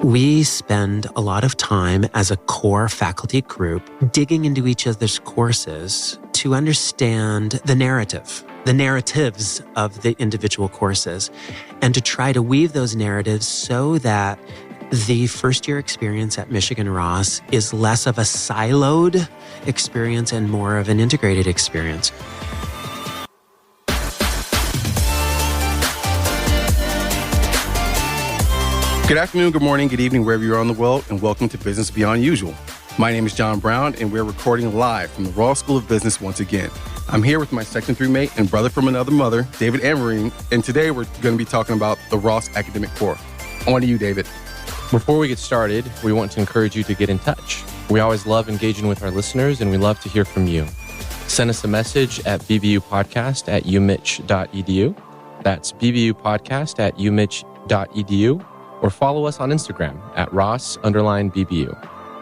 We spend a lot of time as a core faculty group digging into each other's courses to understand the narratives of the individual courses, and to try to weave those narratives so that the first-year experience at Michigan Ross is less of a siloed experience and more of an integrated experience. Good afternoon, good morning, good evening, wherever you are in the world, and welcome to Business Beyond Usual. My name is John Brown, and we're recording live from the Ross School of Business once again. I'm here with my Section 3 mate and brother from another mother, David Amarine, and today we're going to be talking about the Ross Academic Core. On to you, David. Before we get started, we want to encourage you to get in touch. We always love engaging with our listeners, and we love to hear from you. Send us a message at bbupodcast@umich.edu. That's bbupodcast@umich.edu. Or follow us on Instagram at Ross_BBU.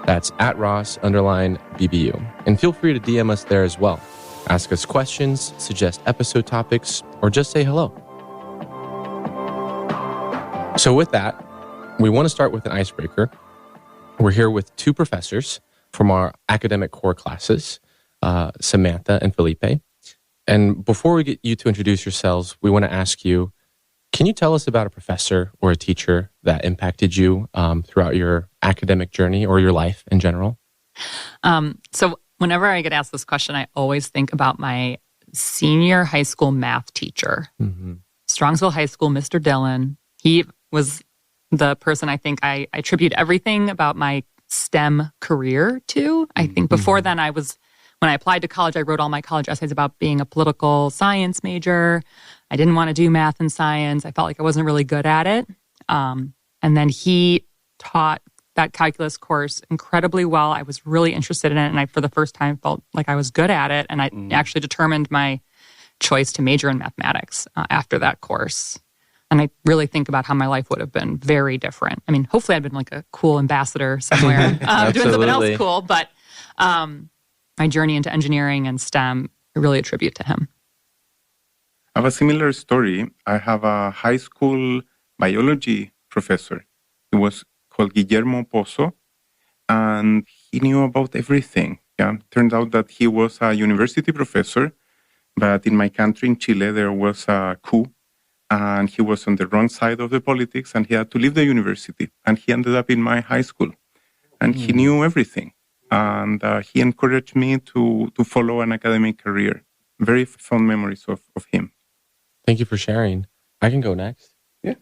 That's at Ross_BBU. And feel free to DM us there as well. Ask us questions, suggest episode topics, or just say hello. So with that, we want to start with an icebreaker. We're here with two professors from our academic core classes, Samantha and Felipe. And before we get you to introduce yourselves, we want to ask you, can you tell us about a professor or a teacher that impacted you throughout your academic journey or your life in general? So whenever I get asked this question, I always think about my senior high school math teacher. Mm-hmm. Strongsville High School, Mr. Dillon. He was the person I think I attribute everything about my STEM career to. I think before then when I applied to college, I wrote all my college essays about being a political science major. I didn't want to do math and science. I felt like I wasn't really good at it. And then he taught that calculus course incredibly well. I was really interested in it. And I, for the first time, felt like I was good at it. And I actually determined my choice to major in mathematics after that course. And I really think about how my life would have been very different. I mean, hopefully I'd been like a cool ambassador somewhere doing something else cool. But my journey into engineering and STEM, I really attribute to him. I have a similar story. I have a high school biology professor. He was called Guillermo Pozo, and he knew about everything. Yeah, turns out that he was a university professor, but in my country, in Chile, there was a coup, and he was on the wrong side of the politics, and he had to leave the university, and he ended up in my high school, and he knew everything, and he encouraged me to follow an academic career. Very fond memories of him. Thank you for sharing. I can go next. Yeah.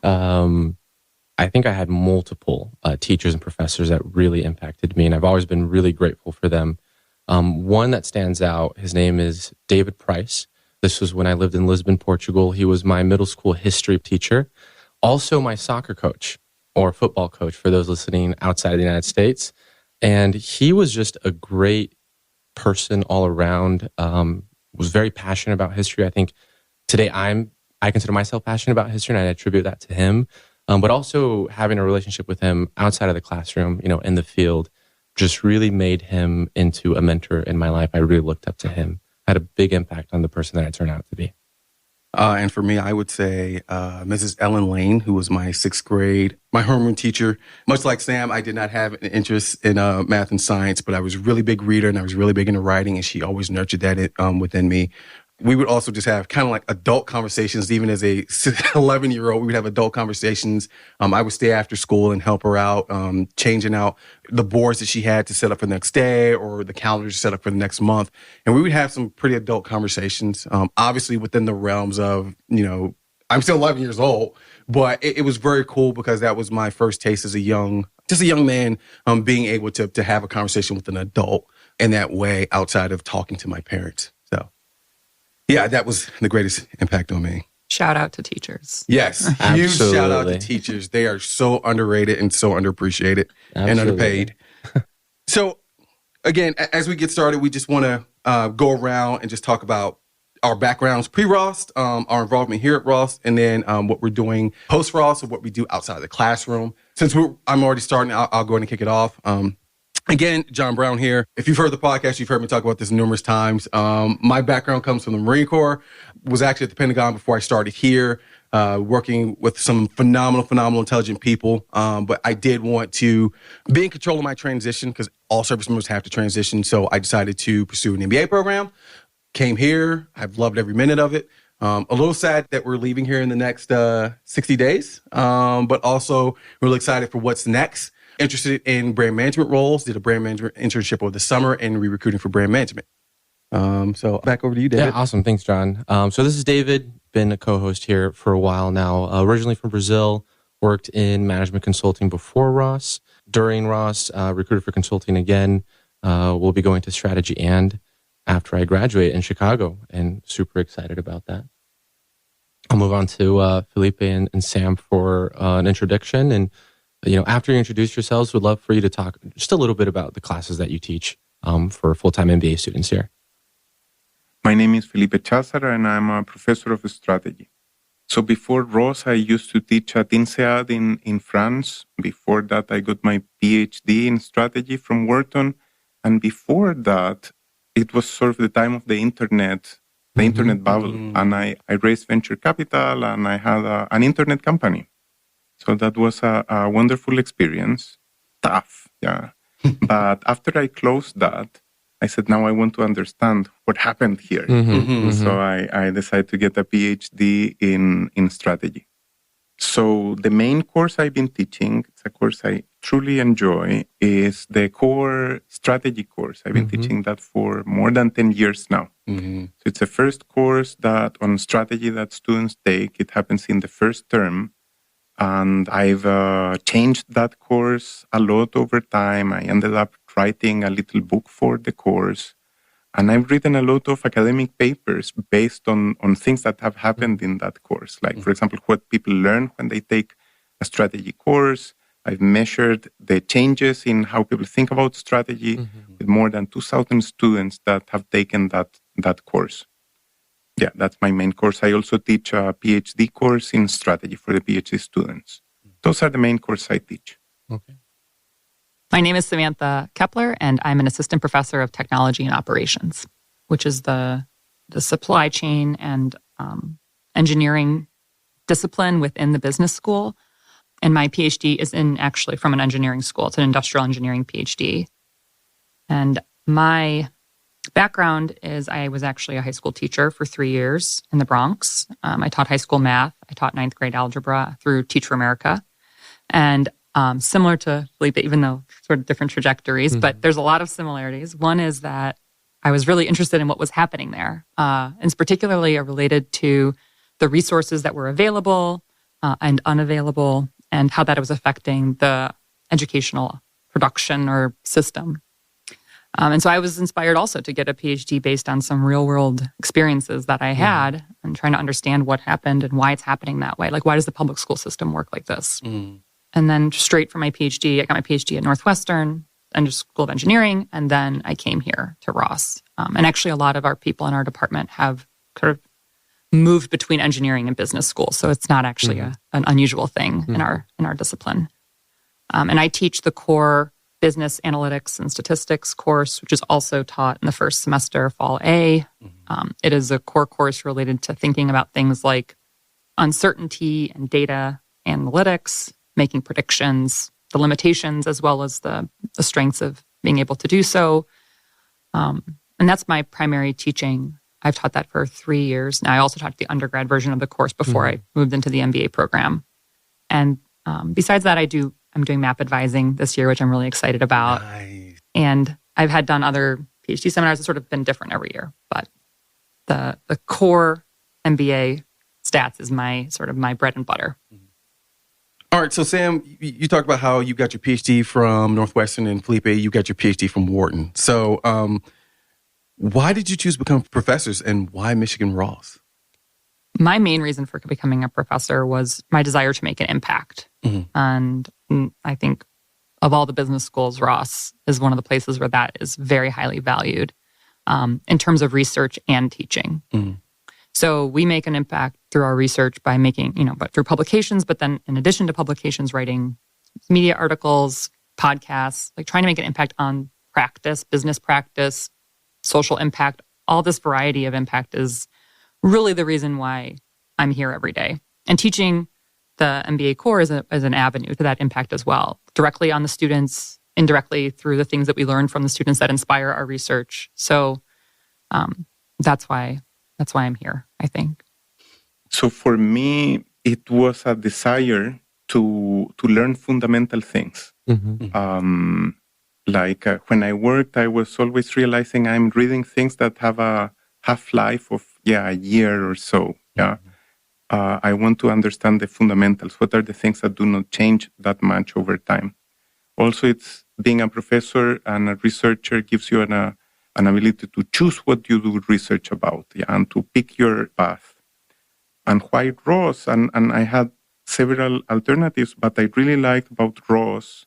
I think I had multiple teachers and professors that really impacted me, and I've always been really grateful for them. One that stands out, his name is David Price. This was when I lived in Lisbon, Portugal. He was my middle school history teacher, also my soccer coach or football coach for those listening outside of the United States. And he was just a great person all around, was very passionate about history. I think today I consider myself passionate about history, and I attribute that to him. But also having a relationship with him outside of the classroom, in the field, just really made him into a mentor in my life. I really looked up to him. Had a big impact on the person that I turned out to be. And for me, I would say Mrs. Ellen Lane, who was my sixth grade, my homeroom teacher. Much like Sam, I did not have an interest in math and science, but I was a really big reader and I was really big into writing, and she always nurtured that within me. We would also just have kind of like adult conversations. Even as a 11-year-old, we would have adult conversations. I would stay after school and help her out, changing out the boards that she had to set up for the next day or the calendar to set up for the next month. And we would have some pretty adult conversations, obviously within the realms of, I'm still 11 years old, but it was very cool because that was my first taste as a young man, being able to have a conversation with an adult in that way outside of talking to my parents. Yeah, that was the greatest impact on me. Shout out to teachers. Yes, huge shout out to teachers. They are so underrated and so underappreciated and underpaid. So, again, as we get started, we just want to go around and just talk about our backgrounds pre-Ross, our involvement here at Ross, and then what we're doing post-Ross, or what we do outside of the classroom. Since I'm already starting, I'll go ahead and kick it off. Again, John Brown here. If you've heard the podcast, you've heard me talk about this numerous times. My background comes from the Marine Corps. Was actually at the Pentagon before I started here. working with some phenomenal, intelligent people. But I did want to be in control of my transition because all service members have to transition. So I decided to pursue an MBA program. Came here. I've loved every minute of it. A little sad that we're leaving here in the next 60 days, but also really excited for what's next. Interested in brand management roles. Did a brand management internship over the summer and re-recruiting for brand management. So back over to you, David. Yeah, awesome. Thanks, John. So this is David. Been a co-host here for a while now. Originally from Brazil, worked in management consulting before Ross. During Ross, recruited for consulting again. We'll be going to strategy and after I graduate in Chicago, and super excited about that. I'll move on to Felipe and Sam for an introduction. And, after you introduce yourselves, we'd love for you to talk just a little bit about the classes that you teach for full-time MBA students here. My name is Felipe Cházara, and I'm a professor of strategy. So before Ross, I used to teach at INSEAD in France. Before that, I got my PhD in strategy from Wharton. And before that, it was sort of the time of the internet bubble. And I raised venture capital, and I had an internet company. So that was a wonderful experience. Tough, yeah. But after I closed that, I said, now I want to understand what happened here. So I decided to get a PhD in strategy. So the main course I've been teaching, it's a course I truly enjoy, is the core strategy course. I've been teaching that for more than 10 years now. So it's the first course that on strategy that students take. It happens in the first term. And I've changed that course a lot over time. I ended up writing a little book for the course. And I've written a lot of academic papers based on things that have happened in that course. Like, for example, what people learn when they take a strategy course. I've measured the changes in how people think about strategy with more than 2,000 students that have taken that course. Yeah, that's my main course. I also teach a PhD course in strategy for the PhD students. Those are the main courses I teach. Okay. My name is Samantha Kepler, and I'm an assistant professor of technology and operations, which is the supply chain and engineering discipline within the business school. And my PhD is actually from an engineering school. It's an industrial engineering PhD. And my background is I was actually a high school teacher for 3 years in the Bronx. I taught high school math. I taught 9th grade algebra through Teach for America. And similar to Felipe, even though sort of different trajectories, but there's a lot of similarities. One is that I was really interested in what was happening there. And it's particularly related to the resources that were available and unavailable and how that was affecting the educational production or system. And so I was inspired also to get a PhD based on some real world experiences that I had and trying to understand what happened and why it's happening that way. Like, why does the public school system work like this? And then straight from my PhD, I got my PhD at Northwestern School of Engineering, and then I came here to Ross. And actually a lot of our people in our department have kind of moved between engineering and business school. So it's not actually an unusual thing in our discipline. And I teach the core business analytics and statistics course, which is also taught in the first semester, Fall A. It is a core course related to thinking about things like uncertainty and data analytics, making predictions, the limitations, as well as the strengths of being able to do so. And that's my primary teaching. I've taught that for 3 years. Now, I also taught the undergrad version of the course before I moved into the MBA program. And besides that, I'm doing map advising this year, which I'm really excited about. Nice. And I've had done other PhD seminars. It's sort of been different every year. But the core MBA stats is my bread and butter. All right, so Sam, you talked about how you got your PhD from Northwestern, and Felipe, you got your PhD from Wharton. So why did you choose to become professors, and why Michigan Ross? My main reason for becoming a professor was my desire to make an impact. And I think of all the business schools, Ross is one of the places where that is very highly valued in terms of research and teaching. So we make an impact through our research by making, but through publications, but then in addition to publications, writing media articles, podcasts, like trying to make an impact on practice, business practice, social impact. All this variety of impact is really the reason why I'm here every day. And teaching the MBA core is an avenue to that impact as well, directly on the students, indirectly through the things that we learn from the students that inspire our research. So that's why I'm here, I think. So for me, it was a desire to learn fundamental things. When I worked, I was always realizing I'm reading things that have a half-life of a year or so. I want to understand the fundamentals. What are the things that do not change that much over time? Also, it's being a professor and a researcher gives you an ability to choose what you do research about, and to pick your path. And why Ross? And I had several alternatives, but I really liked about Ross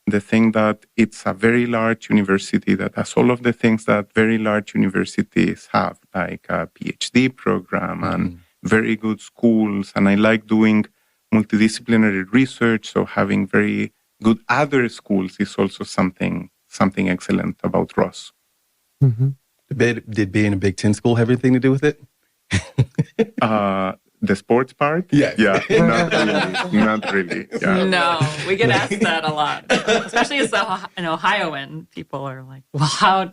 the thing that it's a very large university that has all of the things that very large universities have, like a PhD program and very good schools. And I like doing multidisciplinary research, so having very good other schools is also something excellent about Ross. Did being a Big Ten school have anything to do with it? The sports part? Yeah. Not really. Yeah. No, we get asked that a lot, especially as an Ohioan. People are like, well, how?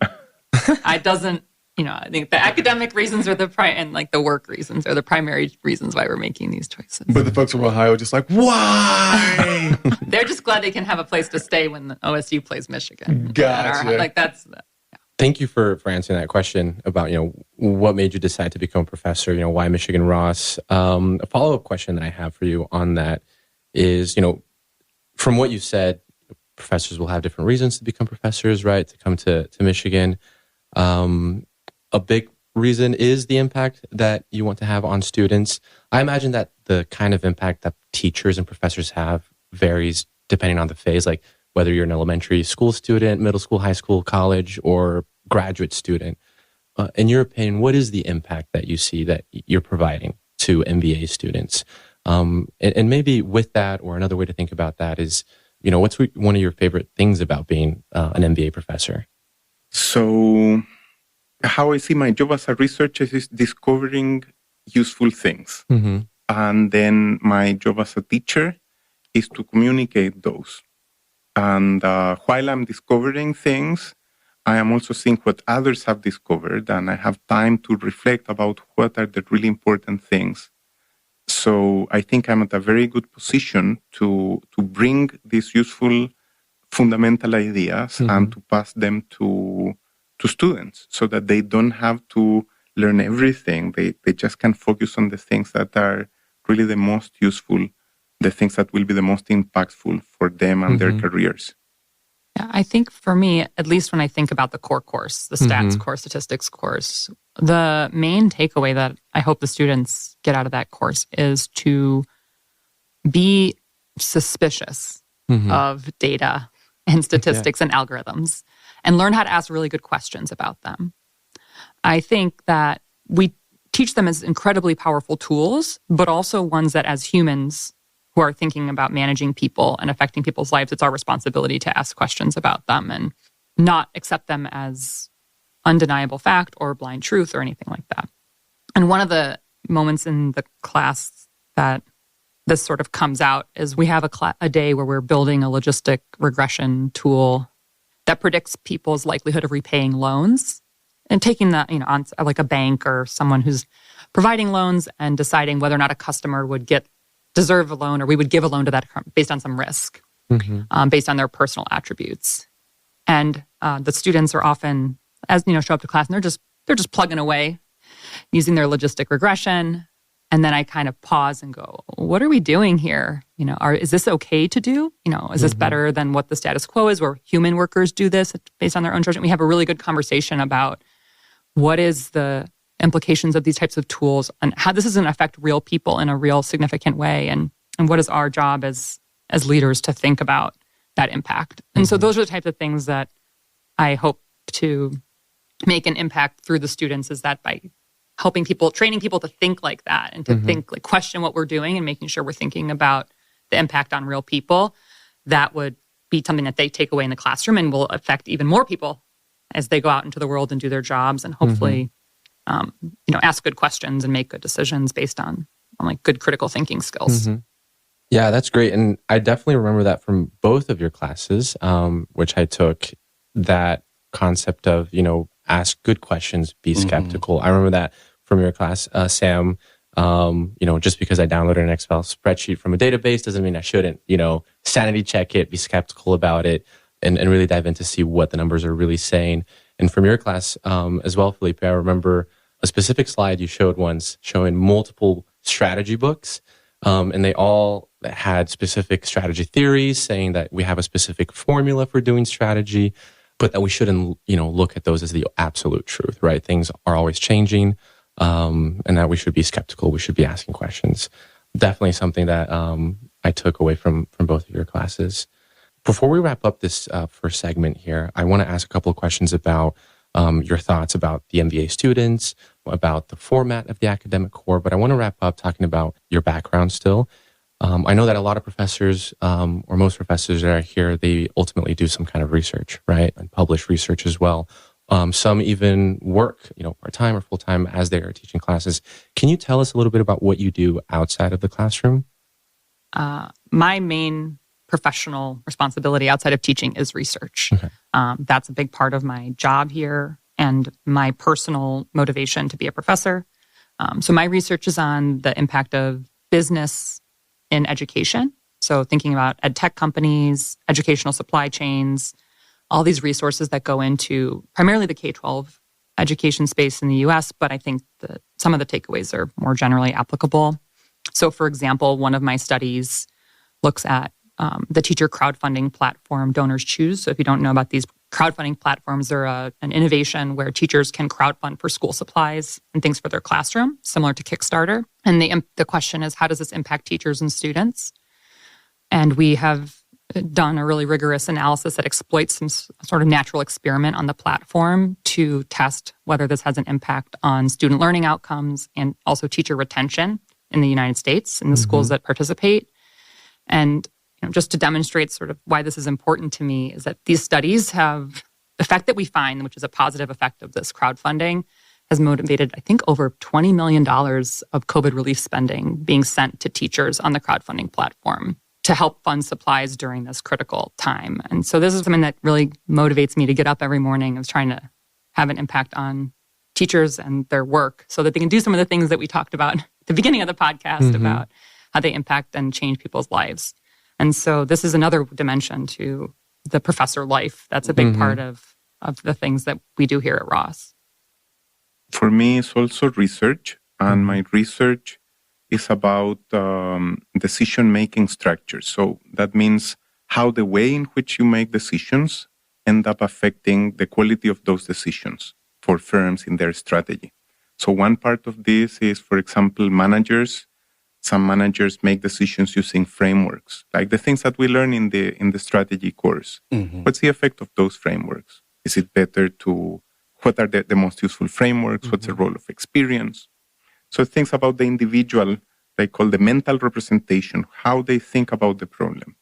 I think the academic reasons are and like the work reasons are the primary reasons why we're making these choices. But the folks from Ohio are just like, why? They're just glad they can have a place to stay when the OSU plays Michigan. Gotcha. Thank you for answering that question about, what made you decide to become a professor, why Michigan Ross. A follow-up question that I have for you on that is, from what you said, professors will have different reasons to become professors, right? To come to Michigan. A big reason is the impact that you want to have on students. I imagine that the kind of impact that teachers and professors have varies depending on the phase, like whether you're an elementary school student, middle school, high school, college, or graduate student. In your opinion, what is the impact that you see that you're providing to MBA students? And maybe with that, or another way to think about that is, what's one of your favorite things about being an MBA professor? So how I see my job as a researcher is discovering useful things. And then my job as a teacher is to communicate those. And while I'm discovering things, I am also seeing what others have discovered, and I have time to reflect about what are the really important things. So I think I'm at a very good position to bring these useful fundamental ideas and to pass them to students so that they don't have to learn everything. They just can focus on the things that are really the most useful, the things that will be the most impactful for them and their careers. Yeah, I think for me, at least when I think about the core course, the stats course, statistics course, the main takeaway that I hope the students get out of that course is to be suspicious of data and statistics and algorithms and learn how to ask really good questions about them. I think that we teach them as incredibly powerful tools, but also ones that as humans who are thinking about managing people and affecting people's lives, it's our responsibility to ask questions about them and not accept them as undeniable fact or blind truth or anything like that. And one of the moments in the class that this sort of comes out is we have a day where we're building a logistic regression tool that predicts people's likelihood of repaying loans and taking that, on like a bank or someone who's providing loans and deciding whether or not a customer would deserve a loan, or we would give a loan to that based on some risk, based on their personal attributes. And the students are often, show up to class and they're just plugging away using their logistic regression. And then I kind of pause and go, what are we doing here? Is this okay to do? Is this better than what the status quo is, where human workers do this based on their own judgment? We have a really good conversation about what is the implications of these types of tools and how this is going to affect real people in a real significant way. And what is our job as leaders to think about that impact? And so those are the types of things that I hope to make an impact through the students, is that by helping people, training people to think like that and to think, like, question what we're doing and making sure we're thinking about the impact on real people, that would be something that they take away in the classroom and will affect even more people as they go out into the world and do their jobs and hopefully, ask good questions and make good decisions based on on like good critical thinking skills. Mm-hmm. Yeah, that's great. And I definitely remember that from both of your classes, which I took, that concept of, ask good questions, be skeptical. I remember that from your class, Sam. Just because I downloaded an Excel spreadsheet from a database doesn't mean I shouldn't, sanity check it, be skeptical about it, and really dive in to see what the numbers are really saying. And from your class as well, Felipe, I remember a specific slide you showed once showing multiple strategy books. And they all had specific strategy theories saying that we have a specific formula for doing strategy, but that we shouldn't, look at those as the absolute truth, right? Things are always changing, and that we should be skeptical. We should be asking questions. Definitely something that I took away from both of your classes. Before we wrap up this first segment here, I want to ask a couple of questions about your thoughts about the MBA students, about the format of the academic core, but I want to wrap up talking about your background still. I know that a lot of professors, or most professors that are here, they ultimately do some kind of research, right? And publish research as well. Some even work, part-time or full-time as they are teaching classes. Can you tell us a little bit about what you do outside of the classroom? My main professional responsibility outside of teaching is research. Okay. That's a big part of my job here and my personal motivation to be a professor. So my research is on the impact of business in education. So thinking about ed tech companies, educational supply chains, all these resources that go into primarily the K-12 education space in the US, but I think that some of the takeaways are more generally applicable. So for example, one of my studies looks at the teacher crowdfunding platform Donors Choose. So if you don't know about these crowdfunding platforms, they're an innovation where teachers can crowdfund for school supplies and things for their classroom, similar to Kickstarter. And the question is, how does this impact teachers and students? And we have done a really rigorous analysis that exploits some sort of natural experiment on the platform to test whether this has an impact on student learning outcomes and also teacher retention in the United States in the schools that participate. And just to demonstrate sort of why this is important to me is that these studies have the effect that we find, which is a positive effect of this crowdfunding, has motivated, I think, over $20 million of COVID relief spending being sent to teachers on the crowdfunding platform to help fund supplies during this critical time. And so this is something that really motivates me to get up every morning, is trying to have an impact on teachers and their work so that they can do some of the things that we talked about at the beginning of the podcast about how they impact and change people's lives. And so this is another dimension to the professor life. That's a big part of the things that we do here at Ross. For me, it's also research. And my research is about decision-making structures. So that means how the way in which you make decisions end up affecting the quality of those decisions for firms in their strategy. So one part of this is, for example, managers. Some managers make decisions using frameworks, like the things that we learn in the strategy course. What's the effect of those frameworks? Is it better to, what are the most useful frameworks? What's the role of experience? So things about the individual, they call the mental representation, how they think about the problem.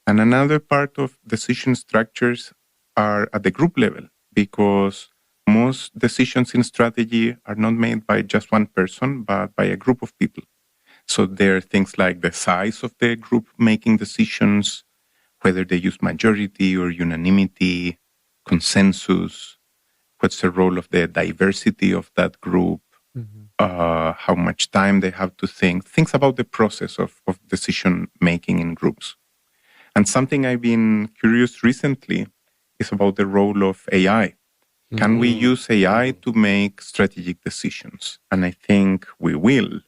And another part of decision structures are at the group level, because most decisions in strategy are not made by just one person, but by a group of people. So there are things like the size of the group making decisions, whether they use majority or unanimity, consensus, what's the role of the diversity of that group, how much time they have to think, things about the process of decision making in groups. And something I've been curious recently is about the role of AI. Can we use AI to make strategic decisions? And I think we will.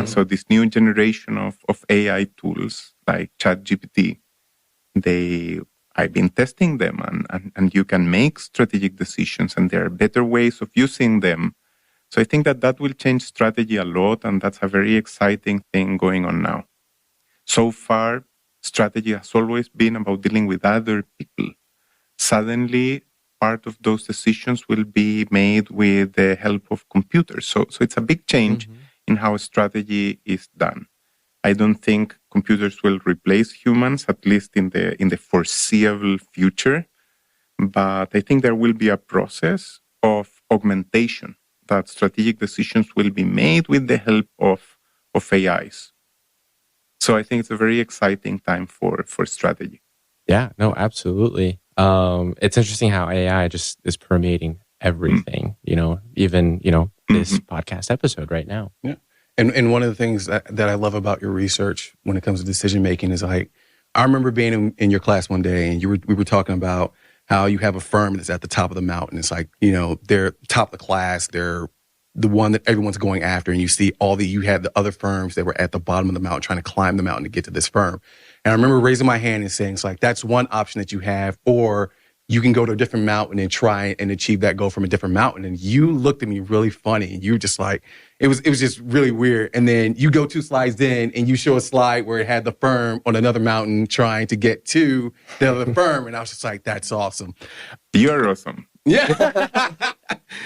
So this new generation of AI tools like ChatGPT, I've been testing them, and you can make strategic decisions, and there are better ways of using them. So I think that will change strategy a lot, and that's a very exciting thing going on now. So far, strategy has always been about dealing with other people. Suddenly, part of those decisions will be made with the help of computers. So it's a big change in how strategy is done. I don't think computers will replace humans, at least in the foreseeable future. But I think there will be a process of augmentation, that strategic decisions will be made with the help of of AIs. So I think it's a very exciting time for strategy. Yeah, no, absolutely. It's interesting how AI just is permeating everything, even, this podcast episode right now. Yeah. And one of the things that I love about your research when it comes to decision making is like, I remember being in your class one day and we were talking about how you have a firm that's at the top of the mountain. It's like, they're top of the class. They're the one that everyone's going after. And you see you had the other firms that were at the bottom of the mountain trying to climb the mountain to get to this firm. And I remember raising my hand and saying, it's like, that's one option that you have, or you can go to a different mountain and try and achieve that goal from a different mountain. And you looked at me really funny. And you were just like, it was just really weird. And then you go 2 slides in and you show a slide where it had the firm on another mountain trying to get to the other firm. And I was just like, that's awesome. You're awesome. Yeah.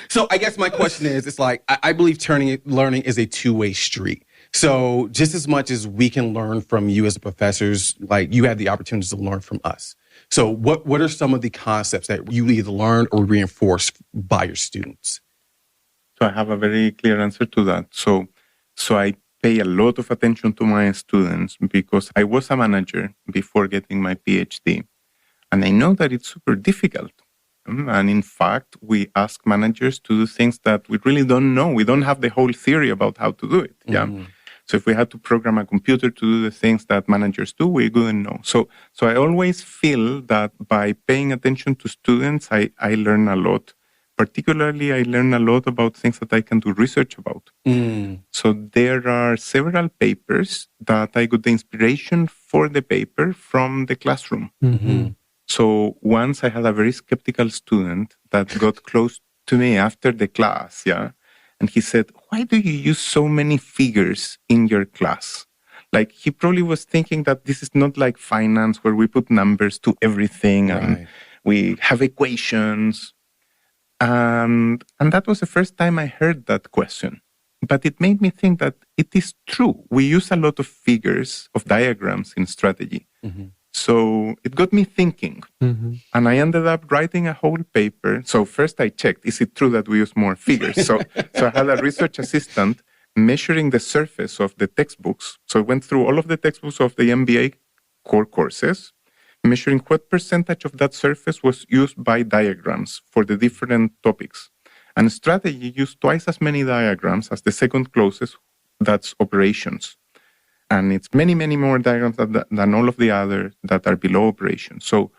So I guess my question is, it's like, I believe learning is a two-way street. So just as much as we can learn from you as professors, like you have the opportunity to learn from us. So what are some of the concepts that you either learn or reinforce by your students? So I have a very clear answer to that. So I pay a lot of attention to my students because I was a manager before getting my PhD. And I know that it's super difficult. And in fact, we ask managers to do things that we really don't know. We don't have the whole theory about how to do it. Yeah. Mm-hmm. So if we had to program a computer to do the things that managers do, we wouldn't know. So I always feel that by paying attention to students, I learn a lot. Particularly, I learn a lot about things that I can do research about. So there are several papers that I got the inspiration for the paper from the classroom. Mm-hmm. So once I had a very skeptical student that got close to me after the class, yeah. And he said, why do you use so many figures in your class? Like he probably was thinking that this is not like finance where we put numbers to everything and we have equations. And that was the first time I heard that question. But it made me think that it is true. We use a lot of figures, of diagrams in strategy. Mm-hmm. So it got me thinking. Mm-hmm. And I ended up writing a whole paper. So first I checked, is it true that we use more figures? So I had a research assistant measuring the surface of the textbooks. So I went through all of the textbooks of the MBA core courses, measuring what percentage of that surface was used by diagrams for the different topics. And strategy used twice as many diagrams as the second closest, that's operations. And it's many, many more diagrams than all of the others that are below operations. So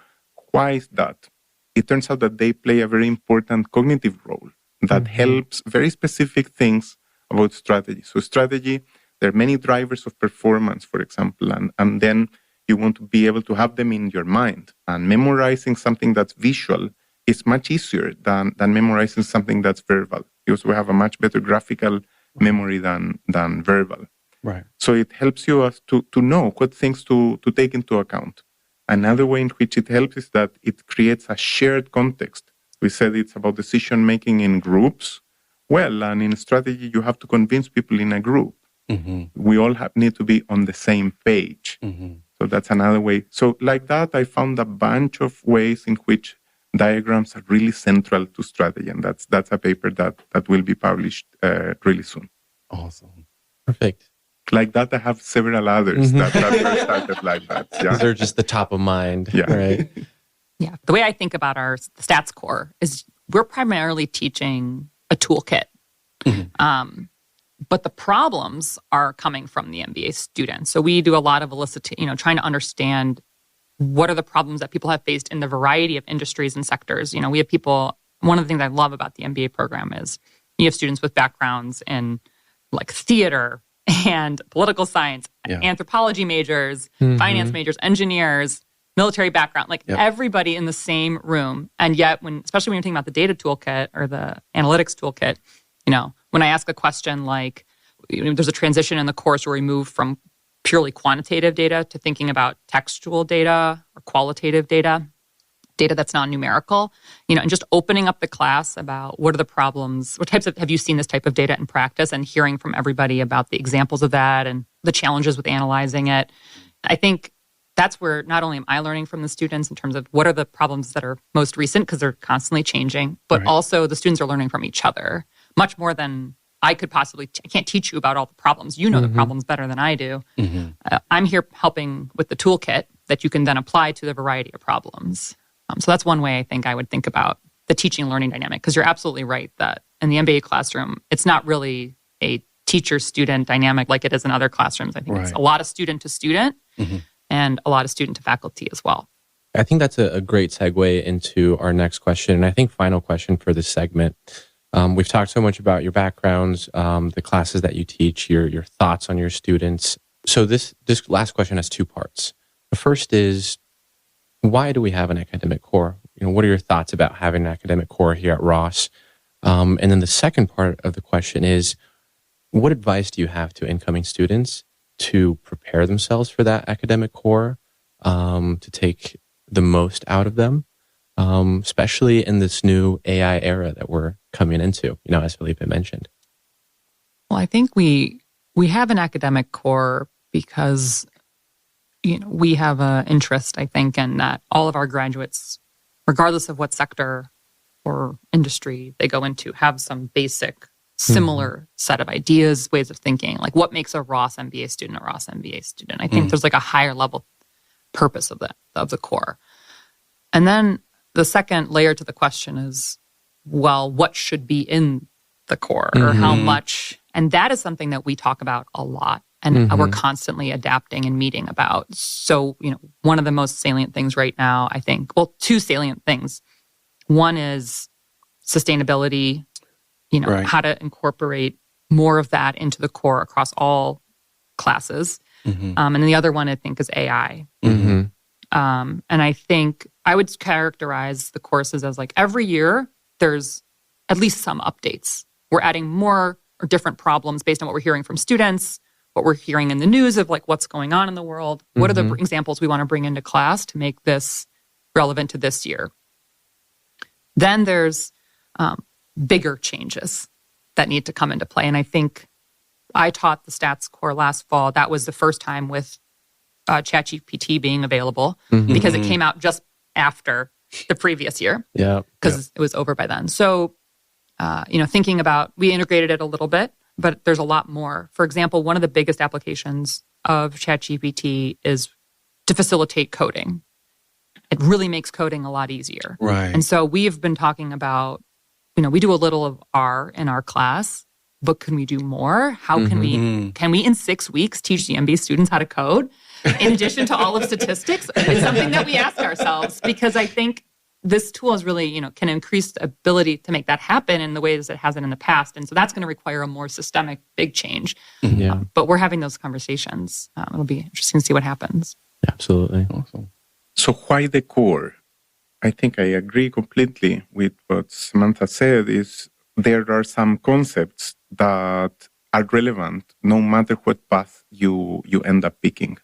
why is that? It turns out that they play a very important cognitive role that helps very specific things about strategy. So strategy, there are many drivers of performance, for example, and then you want to be able to have them in your mind. And memorizing something that's visual is much easier than memorizing something that's verbal, because we have a much better graphical memory than verbal. Right. So it helps you to know what things to take into account. Another way in which it helps is that it creates a shared context. We said it's about decision making in groups. Well, and in strategy, you have to convince people in a group. Mm-hmm. We all need to be on the same page. Mm-hmm. So that's another way. So like that, I found a bunch of ways in which diagrams are really central to strategy. And that's a paper that will be published really soon. Awesome. Perfect. Like that, I have several others that first started like that. Yeah. They're just the top of mind. Yeah. Right. Yeah. The way I think about our stats core is we're primarily teaching a toolkit. Mm-hmm. But the problems are coming from the MBA students. So we do a lot of trying to understand what are the problems that people have faced in the variety of industries and sectors. We have people, one of the things I love about the MBA program is you have students with backgrounds in like theater and political science, anthropology majors, finance majors, engineers, military background, everybody in the same room. And yet, especially when you're thinking about the data toolkit or the analytics toolkit, when I ask a question like, there's a transition in the course where we move from purely quantitative data to thinking about textual data or qualitative data that's non-numerical, and just opening up the class about what are the problems, what types of, have you seen this type of data in practice, and hearing from everybody about the examples of that and the challenges with analyzing it. I think that's where not only am I learning from the students in terms of what are the problems that are most recent, because they're constantly changing, but also the students are learning from each other much more than I can't teach you about all the problems. You know the problems better than I do. I'm here helping with the toolkit that you can then apply to the variety of problems. So that's one way I think I would think about the teaching and learning dynamic, because you're absolutely right that in the MBA classroom, it's not really a teacher-student dynamic like it is in other classrooms. I think it's a lot of student to student and a lot of student to faculty as well. I think that's a great segue into our next question, and I think final question for this segment. We've talked so much about your backgrounds, the classes that you teach, your thoughts on your students. So this last question has two parts. The first is, why do we have an academic core? What are your thoughts about having an academic core here at Ross? And then the second part of the question is, what advice do you have to incoming students to prepare themselves for that academic core, to take the most out of them, especially in this new AI era that we're coming into, as Felipe mentioned? Well, I think we have an academic core because we have an interest, I think, in that all of our graduates, regardless of what sector or industry they go into, have some basic similar set of ideas, ways of thinking, like what makes a Ross MBA student a Ross MBA student. I think there's like a higher level purpose of the core. And then the second layer to the question is, well, what should be in the core, or how much? And that is something that we talk about a lot, and we're constantly adapting and meeting about. So, one of the most salient things right now, I think, well, two salient things. One is sustainability, how to incorporate more of that into the core across all classes. And the other one, I think, is AI. And I think I would characterize the courses as like every year there's at least some updates. We're adding more or different problems based on what we're hearing from students, what we're hearing in the news of like what's going on in the world. What are the examples we want to bring into class to make this relevant to this year? Then there's bigger changes that need to come into play. And I think I taught the stats core last fall. That was the first time with ChatGPT being available, because it came out just after the previous year. Because it was over by then. So, thinking about, we integrated it a little bit, but there's a lot more. For example, one of the biggest applications of ChatGPT is to facilitate coding. It really makes coding a lot easier. Right. And so we've been talking about, we do a little of R in our class, but can we do more? How can we in 6 weeks teach the MBA students how to code? In addition to all of statistics, it's something that we ask ourselves, because I think this tool is really, can increase the ability to make that happen in the ways it hasn't in the past. And so that's going to require a more systemic, big change. But we're having those conversations. It'll be interesting to see what happens. Absolutely. Awesome. So why the core? I think I agree completely with what Samantha said. Is there are some concepts that are relevant no matter what path you end up picking.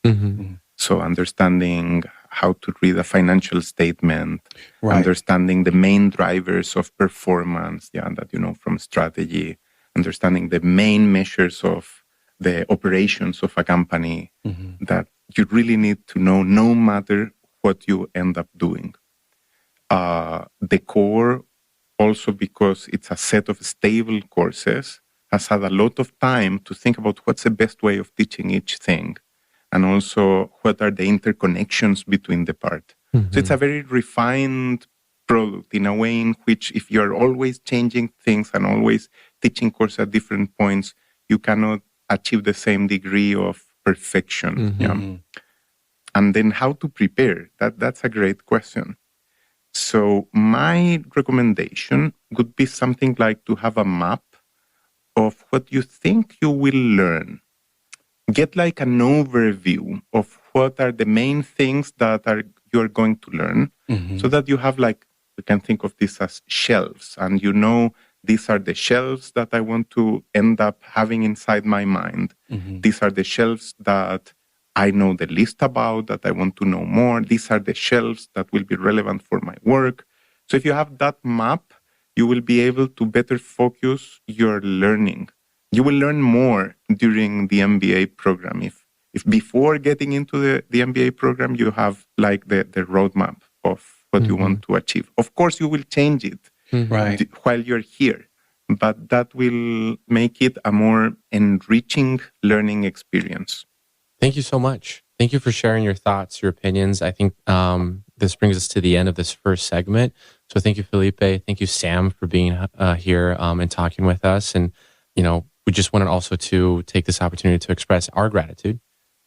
So understanding how to read a financial statement, understanding the main drivers of performance, that from strategy, understanding the main measures of the operations of a company, that you really need to know no matter what you end up doing. The core, also because it's a set of stable courses, has had a lot of time to think about what's the best way of teaching each thing, and also what are the interconnections between the part. So it's a very refined product in a way in which if you're always changing things and always teaching course at different points, you cannot achieve the same degree of perfection. And then how to prepare? That's a great question. So my recommendation would be something like to have a map of what you think you will learn. Get like an overview of what are the main things that you're going to learn, so that you have you can think of this as shelves, and these are the shelves that I want to end up having inside my mind. These are the shelves that I know the least about, that I want to know more. These are the shelves that will be relevant for my work. So if you have that map, you will be able to better focus your learning. You will learn more during the MBA program. If before getting into the MBA program, you have the roadmap of what you want to achieve. Of course, you will change it while you're here. but that will make it a more enriching learning experience. Thank you so much. Thank you for sharing your thoughts, your opinions. I think this brings us to the end of this first segment. So thank you, Felipe. Thank you, Sam, for being here and talking with us. And, we just wanted also to take this opportunity to express our gratitude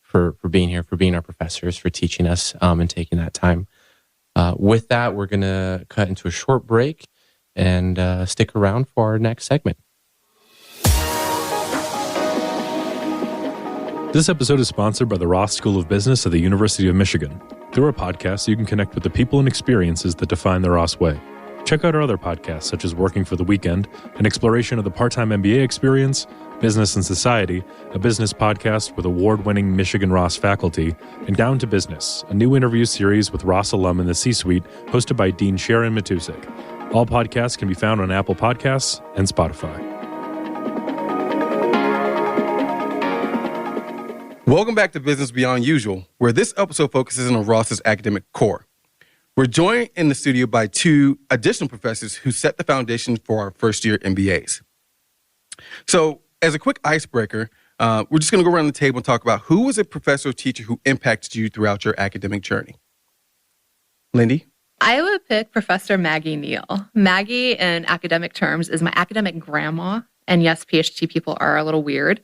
for being here, for being our professors, for teaching us and taking that time. With that, we're going to cut into a short break and stick around for our next segment. This episode is sponsored by the Ross School of Business at the University of Michigan. Through our podcast, you can connect with the people and experiences that define the Ross way. Check out our other podcasts, such as Working for the Weekend, an exploration of the part-time MBA experience, Business and Society, a business podcast with award-winning Michigan Ross faculty, and Down to Business, a new interview series with Ross alum in the C-suite, hosted by Dean Sharon Matusik. All podcasts can be found on Apple Podcasts and Spotify. Welcome back to Business Beyond Usual, where this episode focuses on Ross's academic core. We're joined in the studio by two additional professors who set the foundation for our first-year MBAs. So, as a quick icebreaker, we're just going to go around the table and talk about who was a professor or teacher who impacted you throughout your academic journey. Lindy? I would pick Professor Maggie Neal. Maggie, in academic terms, is my academic grandma. And yes, PhD people are a little weird.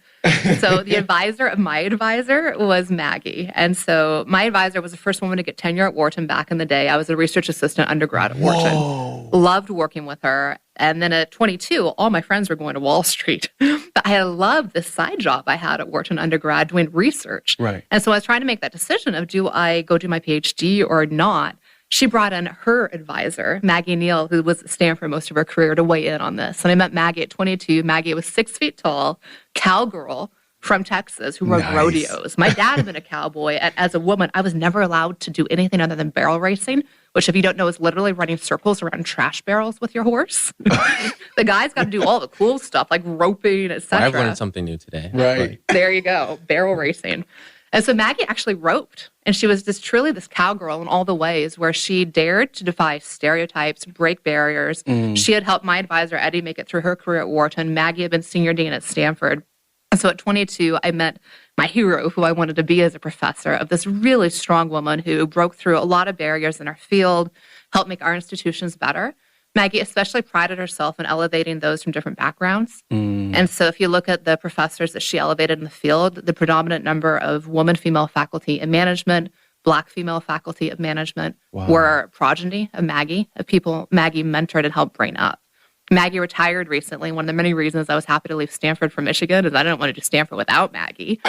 So the advisor of my advisor was Maggie. And so my advisor was the first woman to get tenure at Wharton back in the day. I was a research assistant undergrad at Wharton. Loved working with her. And then at 22, all my friends were going to Wall Street. But I loved this side job I had at Wharton undergrad doing research. Right. And so I was trying to make that decision of, do I go do my PhD or not? She brought in her advisor, Maggie Neal, who was at Stanford most of her career, to weigh in on this. And I met Maggie at 22. Maggie was 6 feet tall, cowgirl from Texas who rode rodeos. My dad had been a cowboy. And as a woman, I was never allowed to do anything other than barrel racing, which, if you don't know, is literally running circles around trash barrels with your horse. The guys got to do all the cool stuff like roping, etc. I've learned something new today. Right. There you go, barrel racing. And so Maggie actually roped, and she was truly this cowgirl in all the ways where she dared to defy stereotypes, break barriers. She had helped my advisor, Eddie, make it through her career at Wharton. Maggie had been senior dean at Stanford. And so at 22, I met my hero, who I wanted to be as a professor, of this really strong woman who broke through a lot of barriers in our field, helped make our institutions better. Maggie especially prided herself in elevating those from different backgrounds. And so if you look at the professors that she elevated in the field, the predominant number of woman-female faculty in management, Black female faculty of management were progeny of Maggie, of people Maggie mentored and helped bring up. Maggie retired recently. One of the many reasons I was happy to leave Stanford for Michigan is I didn't want to do Stanford without Maggie.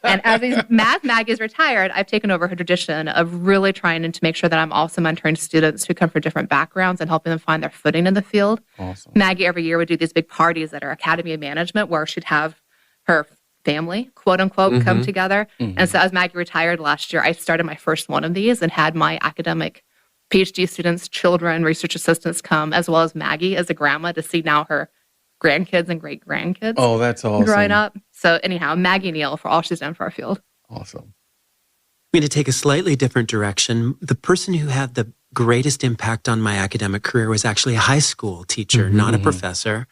And as Maggie's retired, I've taken over her tradition of really trying to make sure that I'm also mentoring students who come from different backgrounds and helping them find their footing in the field. Awesome. Maggie every year would do these big parties at our Academy of Management where she'd have her family, quote unquote, come together. And so as Maggie retired last year, I started my first one of these and had my academic PhD students, children, research assistants come, as well as Maggie as a grandma, to see now her grandkids and great-grandkids. Oh, that's awesome. Growing up. So anyhow, Maggie Neal for all she's done for our field. Awesome. I'm going to take a slightly different direction. The person who had the greatest impact on my academic career was actually a high school teacher, not a professor.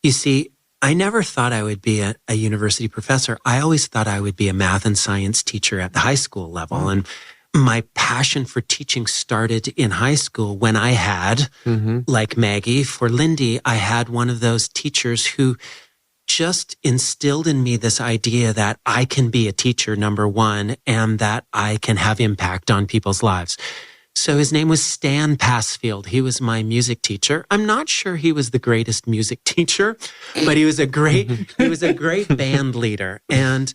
You see, I never thought I would be a university professor. I always thought I would be a math and science teacher at the high school level. And my passion for teaching started in high school when I had, like Maggie, for Lindy, I had one of those teachers who just instilled in me this idea that I can be a teacher, number one, and that I can have impact on people's lives. So his name was Stan Passfield. He was my music teacher. I'm not sure he was the greatest music teacher, but he was a great band leader. And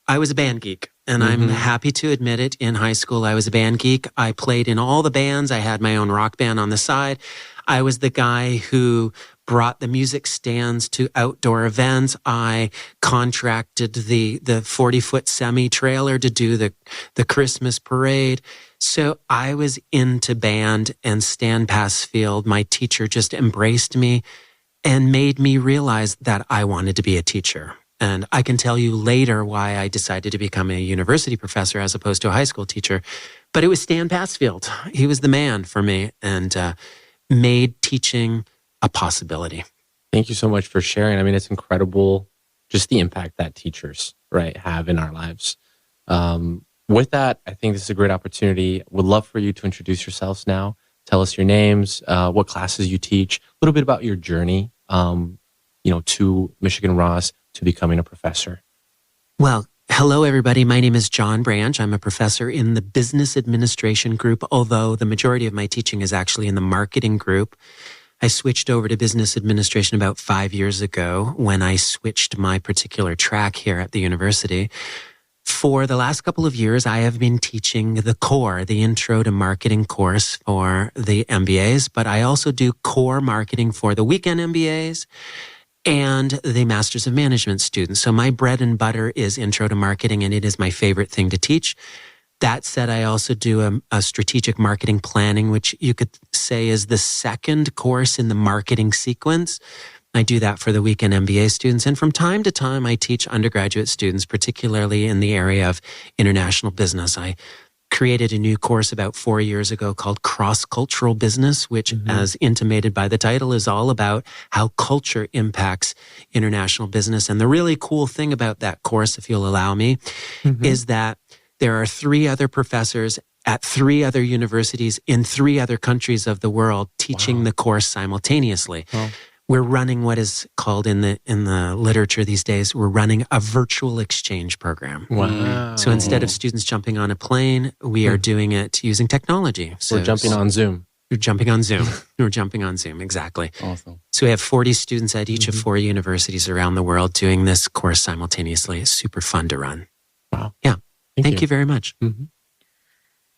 I was a band geek. And I'm happy to admit it. In high school, I was a band geek. I played in all the bands. I had my own rock band on the side. I was the guy who brought the music stands to outdoor events. I contracted the 40-foot semi-trailer to do the Christmas parade. So I was into band, and Stan Passfield, my teacher, just embraced me and made me realize that I wanted to be a teacher. And I can tell you later why I decided to become a university professor as opposed to a high school teacher. But it was Stan Passfield. He was the man for me and made teaching a possibility. Thank you so much for sharing. I mean, it's incredible just the impact that teachers, right, have in our lives. With that, I think this is a great opportunity. Would love for you to introduce yourselves now. Tell us your names, what classes you teach, a little bit about your journey, to Michigan Ross, to becoming a professor. Well, hello, everybody. My name is John Branch. I'm a professor in the business administration group, although the majority of my teaching is actually in the marketing group. I switched over to business administration about 5 years ago when I switched my particular track here at the university. For the last couple of years, I have been teaching the core, the Intro to Marketing course for the MBAs, but I also do core marketing for the weekend MBAs and the Masters of Management students. So my bread and butter is Intro to Marketing, and it is my favorite thing to teach. That said, I also do a strategic marketing planning, which you could say is the second course in the marketing sequence. I do that for the weekend MBA students. And from time to time, I teach undergraduate students, particularly in the area of international business. I created a new course about 4 years ago called Cross-Cultural Business, which, as intimated by the title, is all about how culture impacts international business. And the really cool thing about that course, if you'll allow me, is that there are 3 other professors at 3 other universities in 3 other countries of the world teaching the course simultaneously. Wow. We're running what is called in the literature these days, we're running a virtual exchange program. Wow. So instead of students jumping on a plane, we are doing it using technology. So we're jumping on Zoom. We're jumping on Zoom. We're jumping on Zoom, exactly. Awesome. So we have 40 students at each of 4 universities around the world doing this course simultaneously. It's super fun to run. Wow. Yeah. Thank you very much.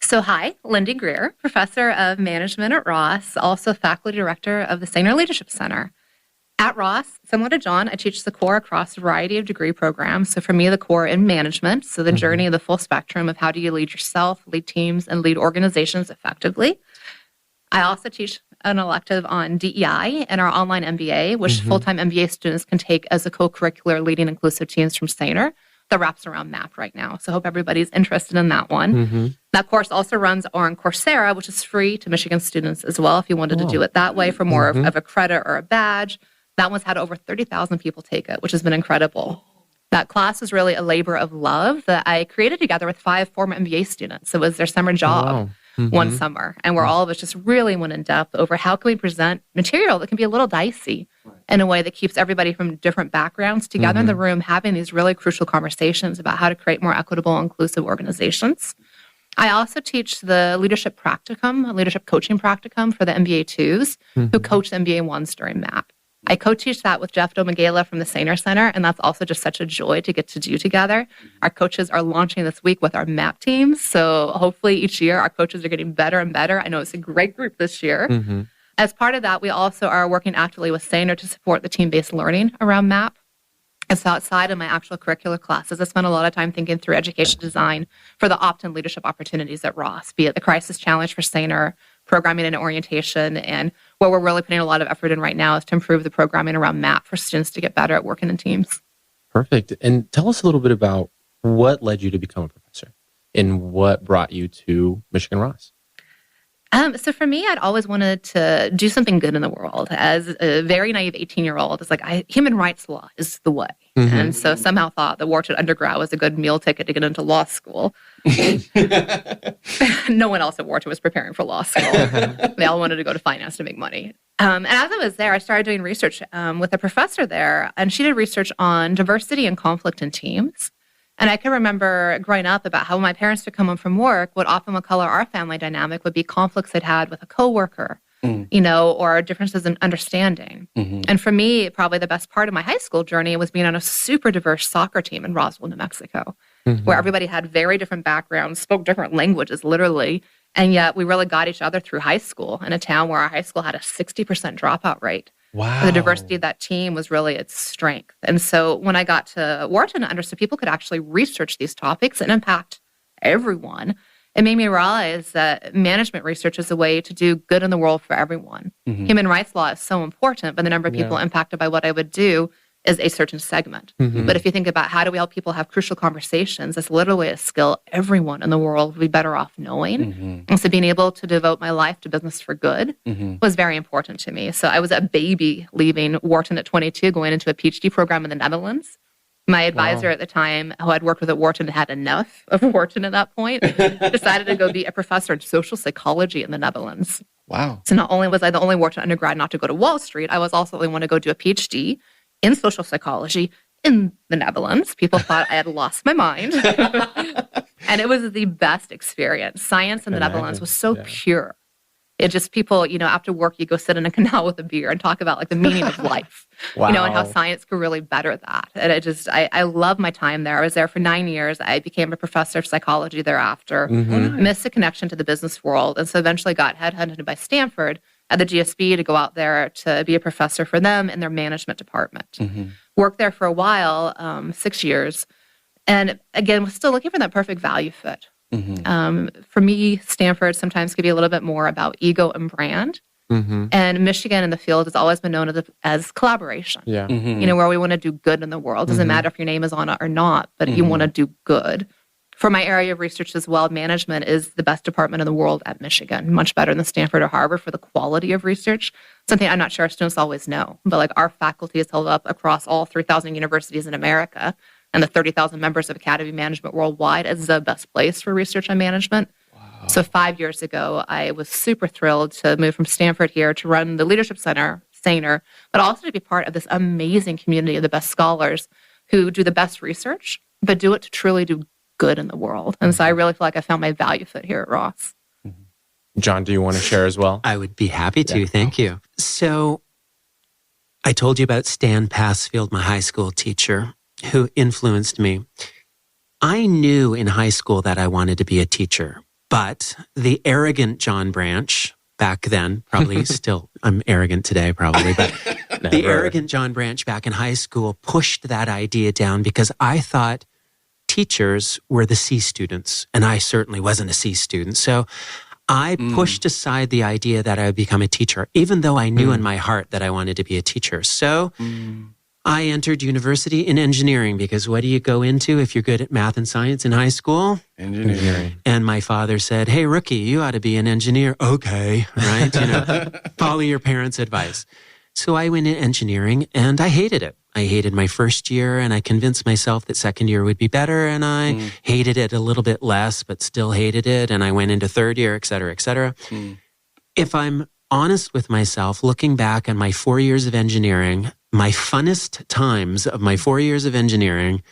So hi, Lindy Greer, Professor of Management at Ross, also Faculty Director of the Sanger Leadership Center. At Ross, similar to John, I teach the core across a variety of degree programs. So for me, the core in management, so the journey of the full spectrum of how do you lead yourself, lead teams, and lead organizations effectively. I also teach an elective on DEI in our online MBA, which full-time MBA students can take as a co-curricular leading inclusive teams from Sanger. That wraps around MAP right now. So I hope everybody's interested in that one. That course also runs on Coursera, which is free to Michigan students as well, if you wanted to do it that way for more of a credit or a badge. That one's had over 30,000 people take it, which has been incredible. That class is really a labor of love that I created together with 5 former MBA students. It was their summer job one summer. And where all of us just really went in depth over how can we present material that can be a little dicey in a way that keeps everybody from different backgrounds together in the room having these really crucial conversations about how to create more equitable, inclusive organizations. I also teach the leadership practicum, leadership coaching practicum for the MBA 2s who coach the MBA 1s during MAP. I co-teach that with Jeff Domagala from the Sanger Center, and that's also just such a joy to get to do together. Our coaches are launching this week with our MAP teams, so hopefully each year our coaches are getting better and better. I know it's a great group this year. As part of that, we also are working actively with Sanger to support the team-based learning around MAP. And so outside of my actual curricular classes, I spent a lot of time thinking through education design for the opt-in leadership opportunities at Ross, be it the Crisis Challenge for Sanger, programming and orientation, and what we're really putting a lot of effort in right now is to improve the programming around MAP for students to get better at working in teams. Perfect. And tell us a little bit about what led you to become a professor and what brought you to Michigan Ross. So for me, I'd always wanted to do something good in the world. As a very naive 18-year-old, it's like human rights law is the way. And so somehow thought that Wharton undergrad was a good meal ticket to get into law school. No one else at Wharton was preparing for law school. They all wanted to go to finance to make money. And as I was there, I started doing research with a professor there, and she did research on diversity and conflict in teams. And I can remember growing up about how when my parents would come home from work, what often would color our family dynamic would be conflicts they'd had with a coworker, or differences in understanding. And for me, probably the best part of my high school journey was being on a super diverse soccer team in Roswell, New Mexico, where everybody had very different backgrounds, spoke different languages, literally. And yet we really got each other through high school in a town where our high school had a 60% dropout rate. Wow. The diversity of that team was really its strength. And so when I got to Wharton, I understood people could actually research these topics and impact everyone. It made me realize that management research is a way to do good in the world for everyone. Human rights law is so important, but the number of people impacted by what I would do is a certain segment. But if you think about how do we help people have crucial conversations, that's literally a skill everyone in the world would be better off knowing. And so being able to devote my life to business for good was very important to me. So I was a baby leaving Wharton at 22, going into a PhD program in the Netherlands. My advisor at the time, who I'd worked with at Wharton, had enough of Wharton at that point, decided to go be a professor in social psychology in the Netherlands. Wow. So not only was I the only Wharton undergrad not to go to Wall Street, I was also the only one to go do a PhD in social psychology in the Netherlands. People thought I had lost my mind. And it was the best experience. Science in the Netherlands was so pure. It just people, after work, you go sit in a canal with a beer and talk about like the meaning of life, and how science could really better that. And I love my time there. I was there for 9 years. I became a professor of psychology thereafter, missed the connection to the business world. And so eventually got headhunted by Stanford at the GSB to go out there to be a professor for them in their management department. Worked there for a while, 6 years. And again, was still looking for that perfect value fit. For me, Stanford sometimes could be a little bit more about ego and brand. And Michigan in the field has always been known as collaboration. Where we want to do good in the world. Doesn't matter if your name is on it or not, but you want to do good. For my area of research as well, management is the best department in the world at Michigan, much better than Stanford or Harvard for the quality of research. Something I'm not sure our students always know, but like our faculty is held up across all 3,000 universities in America and the 30,000 members of Academy Management worldwide as the best place for research on management. Wow. So 5 years ago, I was super thrilled to move from Stanford here to run the Leadership Center, Sainer, but also to be part of this amazing community of the best scholars who do the best research, but do it to truly do good in the world. And so I really feel like I found my value fit here at Ross. John, do you want to share as well? I would be happy to. Thank you. So I told you about Stan Passfield, my high school teacher, who influenced me. I knew in high school that I wanted to be a teacher, but the arrogant John Branch back then, probably still, I'm arrogant today probably, but the arrogant John Branch back in high school pushed that idea down because I thought teachers were the C students, and I certainly wasn't a C student. So I pushed aside the idea that I would become a teacher, even though I knew in my heart that I wanted to be a teacher. So I entered university in engineering because what do you go into if you're good at math and science in high school? Engineering. And my father said, "Hey, rookie, you ought to be an engineer." Okay, right? Follow your parents' advice. So I went into engineering and I hated it. I hated my first year and I convinced myself that second year would be better, and I hated it a little bit less, but still hated it. And I went into third year, et cetera, et cetera. If I'm honest with myself, looking back on my 4 years of engineering, my funnest times of my 4 years of engineering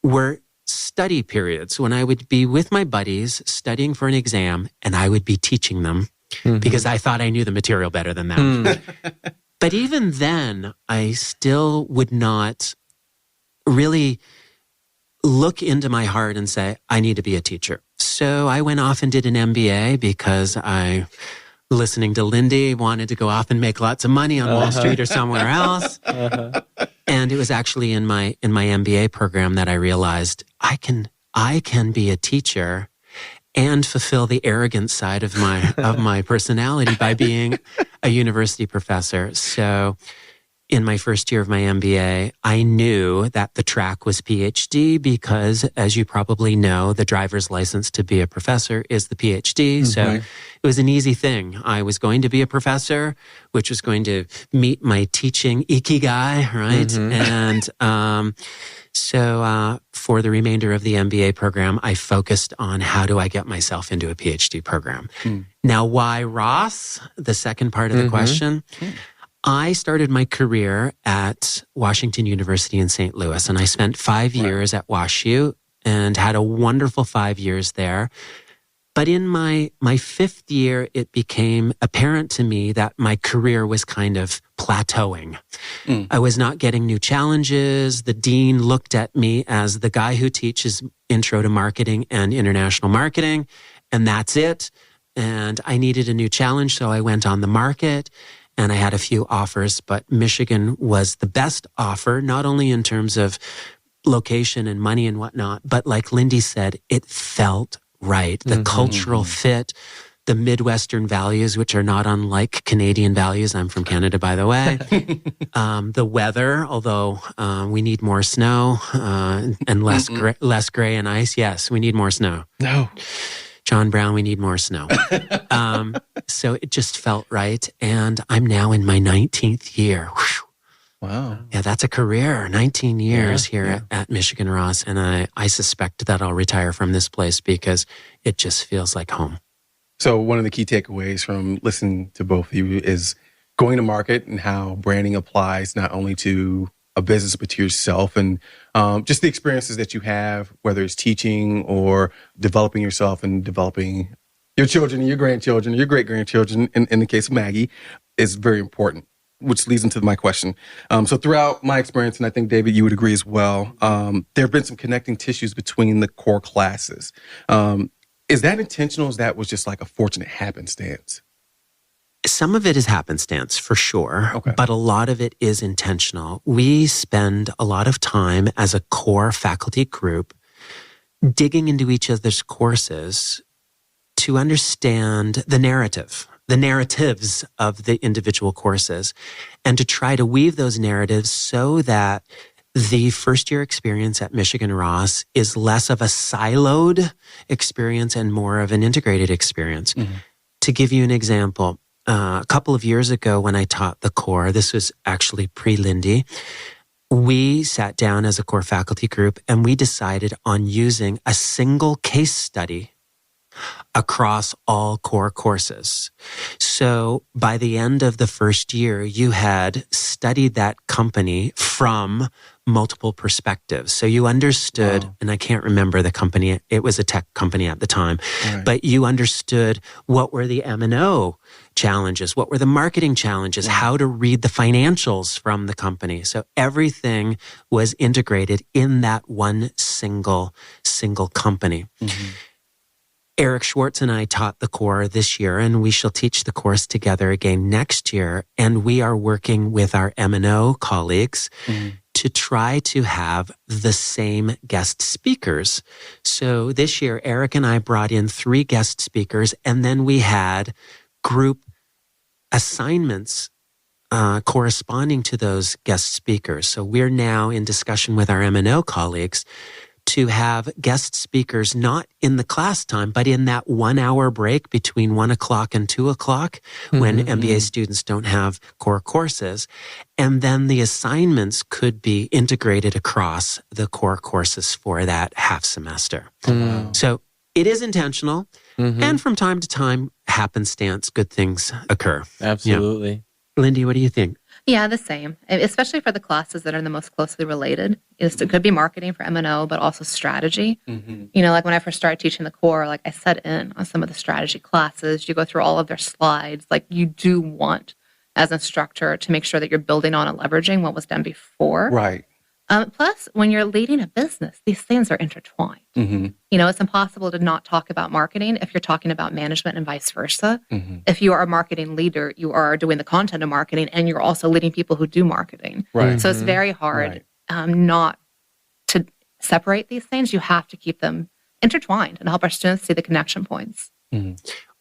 were study periods when I would be with my buddies studying for an exam and I would be teaching them because I thought I knew the material better than them. But even then, I still would not really look into my heart and say, I need to be a teacher. So I went off and did an MBA because I, listening to Lindy, wanted to go off and make lots of money on Wall Street or somewhere else. And it was actually in my MBA program that I realized I can be a teacher and fulfill the arrogant side of my personality by being a university professor. So in my first year of my MBA, I knew that the track was PhD because, as you probably know, the driver's license to be a professor is the PhD. So it was an easy thing. I was going to be a professor, which was going to meet my teaching ikigai, right? And so for the remainder of the MBA program, I focused on how do I get myself into a PhD program. Now, why Ross? The second part of the question. I started my career at Washington University in St. Louis, and I spent 5 years at WashU and had a wonderful 5 years there. But in my fifth year, it became apparent to me that my career was kind of plateauing. I was not getting new challenges. The dean looked at me as the guy who teaches intro to marketing and international marketing, and that's it. And I needed a new challenge, so I went on the market. And I had a few offers, but Michigan was the best offer, not only in terms of location and money and whatnot, but like Lindy said, it felt right. The cultural fit, the Midwestern values, which are not unlike Canadian values. I'm from Canada, by the way. The weather, although we need more snow and less gray and ice. Yes, we need more snow. No. John Brown, we need more snow. So it just felt right. And I'm now in my 19th year. Whew. Wow. Yeah, that's a career. 19 years here at Michigan Ross. And I suspect that I'll retire from this place because it just feels like home. So one of the key takeaways from listening to both of you is going to market and how branding applies not only to a business, but to yourself, and just the experiences that you have, whether it's teaching or developing yourself and developing your children and your grandchildren, your great-grandchildren, in the case of Maggie, is very important, which leads into my question. So throughout my experience, and I think, David, you would agree as well, there have been some connecting tissues between the core classes. Is that intentional? Is that was just like a fortunate happenstance? Some of it is happenstance, for sure, but a lot of it is intentional. We spend a lot of time as a core faculty group digging into each other's courses to understand the narratives of the individual courses, and to try to weave those narratives so that the first year experience at Michigan Ross is less of a siloed experience and more of an integrated experience. Mm-hmm. To give you an example, a couple of years ago when I taught the core, this was actually pre-Lindy, we sat down as a core faculty group and we decided on using a single case study across all core courses. So by the end of the first year, you had studied that company from multiple perspectives. So you understood, and I can't remember the company, it was a tech company at the time, but you understood what were the M&O challenges, what were the marketing challenges, how to read the financials from the company. So everything was integrated in that one single company. Mm-hmm. Eric Schwartz and I taught the core this year, and we shall teach the course together again next year. And we are working with our M&O colleagues to try to have the same guest speakers. So this year, Eric and I brought in 3 guest speakers, and then we had group assignments corresponding to those guest speakers. So we're now in discussion with our M&O colleagues to have guest speakers not in the class time, but in that 1 hour break between 1 o'clock and 2 o'clock when MBA students don't have core courses. And then the assignments could be integrated across the core courses for that half semester. So it is intentional. And from time to time, happenstance, good things occur. Absolutely. Yeah. Lindy, what do you think? Yeah, the same, especially for the classes that are the most closely related. It could be marketing for M&O, but also strategy. You know, like when I first started teaching the core, like I set in on some of the strategy classes. You go through all of their slides. Like you do want, as an instructor, to make sure that you're building on and leveraging what was done before. Right. Plus, when you're leading a business, these things are intertwined. You know, it's impossible to not talk about marketing if you're talking about management and vice versa. If you are a marketing leader, you are doing the content of marketing and you're also leading people who do marketing. Right. So it's very hard not to separate these things. You have to keep them intertwined and help our students see the connection points.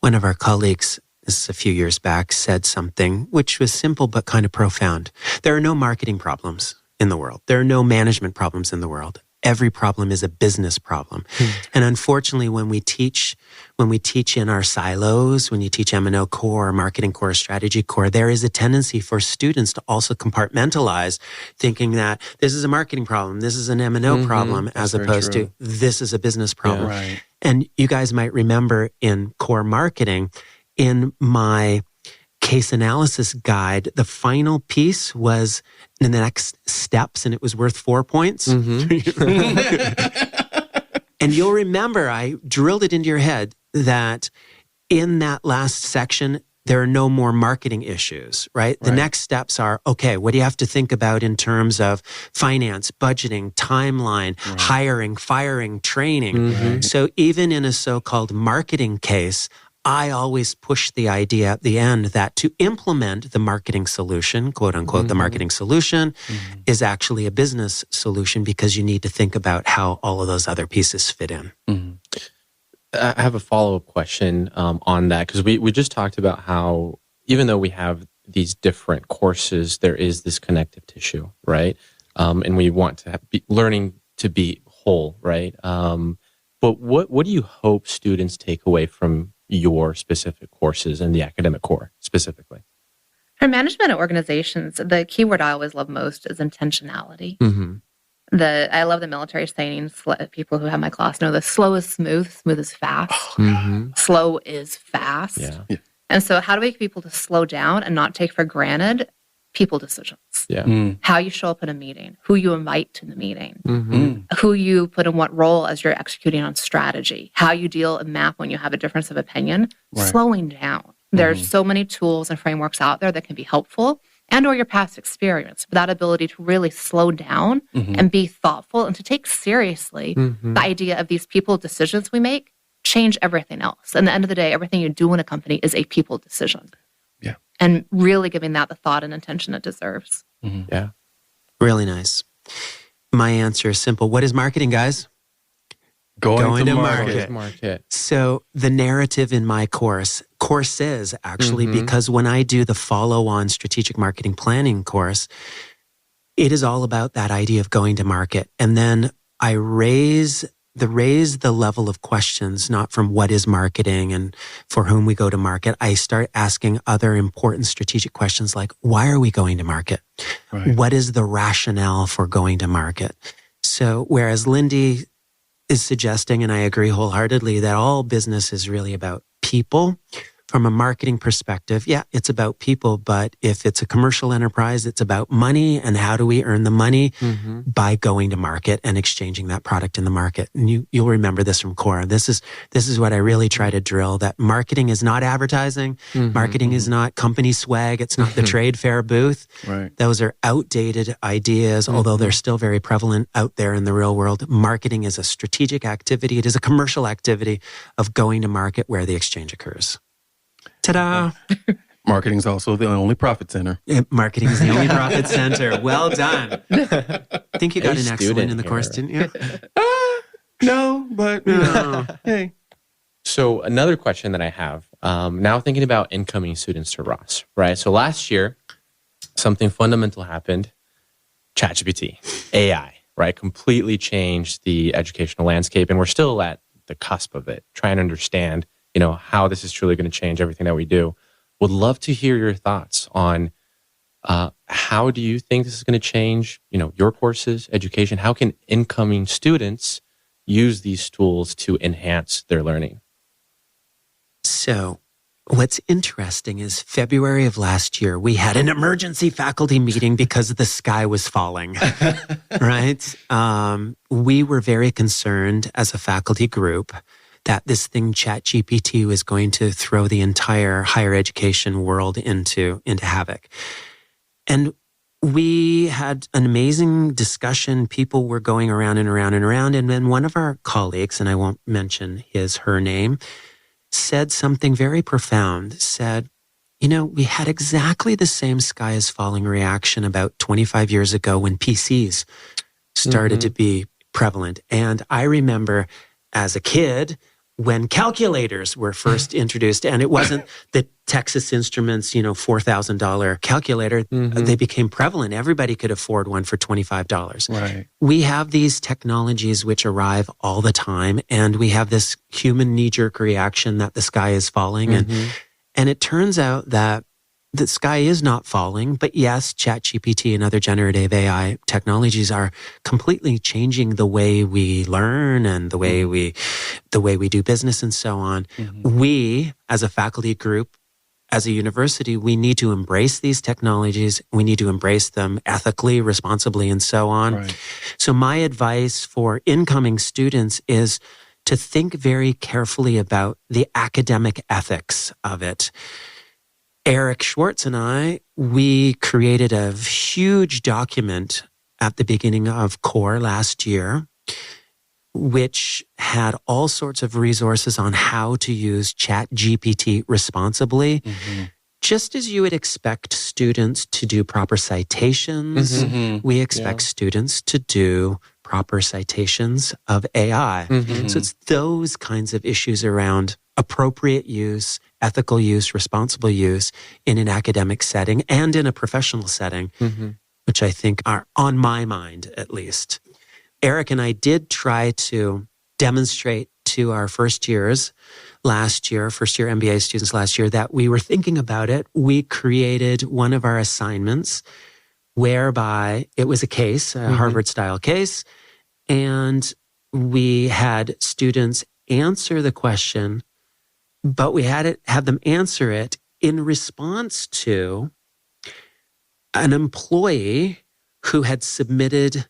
One of our colleagues, this is a few years back, said something which was simple but kind of profound. There are no marketing problems in the world. There are no management problems in the world. Every problem is a business problem. And unfortunately, when we teach in our silos, when you teach M&O core, marketing core, strategy core, there is a tendency for students to also compartmentalize, thinking that this is a marketing problem, this is an M&O problem, as opposed to this is a business problem. Yeah. Right. And you guys might remember in core marketing, in my case analysis guide, the final piece was in the next steps, and it was worth 4 points. And you'll remember, I drilled it into your head that in that last section, there are no more marketing issues, right? The next steps are, okay, what do you have to think about in terms of finance, budgeting, timeline, hiring, firing, training? So even in a so-called marketing case, I always push the idea at the end that to implement the marketing solution, quote unquote, the marketing solution is actually a business solution because you need to think about how all of those other pieces fit in. I have a follow-up question on that, because we just talked about how even though we have these different courses, there is this connective tissue, right? And we want to be learning to be whole, right? But what do you hope students take away from your specific courses and the academic core specifically? For management and organizations, the key word I always love most is intentionality. Mm-hmm. I love the military saying, people who have my class know this: slow is smooth, smooth is fast. Mm-hmm. Slow is fast. Yeah. And so how do we get people to slow down and not take for granted people decisions? Yeah. How you show up in a meeting, who you invite to the meeting, Mm-hmm. who you put in what role as you're executing on strategy, how you deal and map when you have a difference of opinion, slowing down. There's so many tools and frameworks out there that can be helpful, and or your past experience, but that ability to really slow down and be thoughtful and to take seriously the idea of these people decisions we make change everything else. And at the end of the day, everything you do in a company is a people decision. Yeah. And really giving that the thought and attention it deserves. Yeah. Really nice. My answer is simple. What is marketing, guys? Going to market. Market. So the narrative in my courses actually, because when I do the follow-on strategic marketing planning course, it is all about that idea of going to market. And then I raise the level of questions, not from what is marketing and for whom we go to market. I start asking other important strategic questions like, why are we going to market? Right. What is the rationale for going to market? So whereas Lindy is suggesting, and I agree wholeheartedly, that all business is really about people. From a marketing perspective, yeah, it's about people, but if it's a commercial enterprise, it's about money, and how do we earn the money? By going to market and exchanging that product in the market. And you'll remember this from Cora. This is what I really try to drill, that marketing is not advertising. Marketing is not company swag. It's not the trade fair booth. Right. Those are outdated ideas, although they're still very prevalent out there in the real world. Marketing is a strategic activity. It is a commercial activity of going to market where the exchange occurs. Ta-da! Marketing is also the only profit center. Marketing is the only profit center. Well done. I think you got an excellent in the here. course, didn't you? No, but hey. So another question that I have, now thinking about incoming students to Ross, right? So last year, something fundamental happened. ChatGPT, AI, right? Completely changed the educational landscape. And we're still at the cusp of it, trying to understand, how this is truly going to change everything that we do. Would love to hear your thoughts on how do you think this is going to change, your courses, education? How can incoming students use these tools to enhance their learning? So what's interesting is February of last year, we had an emergency faculty meeting because the sky was falling, right? We were very concerned as a faculty group that this thing, ChatGPT, was going to throw the entire higher education world into havoc. And we had an amazing discussion. People were going around and around and around. And then one of our colleagues, and I won't mention her name, said something very profound, said, we had exactly the same sky is falling reaction about 25 years ago when PCs started to be prevalent. And I remember as a kid, when calculators were first introduced, and it wasn't the Texas Instruments, $4,000 calculator, they became prevalent. Everybody could afford one for $25. Right. We have these technologies which arrive all the time, and we have this human knee-jerk reaction that the sky is falling. And it turns out that the sky is not falling, but yes, ChatGPT and other generative AI technologies are completely changing the way we learn and the way we do business and so on. We, as a faculty group, as a university, we need to embrace these technologies. We need to embrace them ethically, responsibly, and so on. Right. So my advice for incoming students is to think very carefully about the academic ethics of it. Eric Schwartz and I, we created a huge document at the beginning of CORE last year, which had all sorts of resources on how to use ChatGPT responsibly, just as you would expect students to do proper citations. We expect students to do proper citations of AI. So it's those kinds of issues around appropriate use, ethical use, responsible use in an academic setting and in a professional setting, which I think are on my mind, at least. Eric and I did try to demonstrate to our first year MBA students last year, that we were thinking about it. We created one of our assignments whereby it was a case, a Harvard-style case, and we had students answer the question, but we had them answer it in response to an employee who had submitted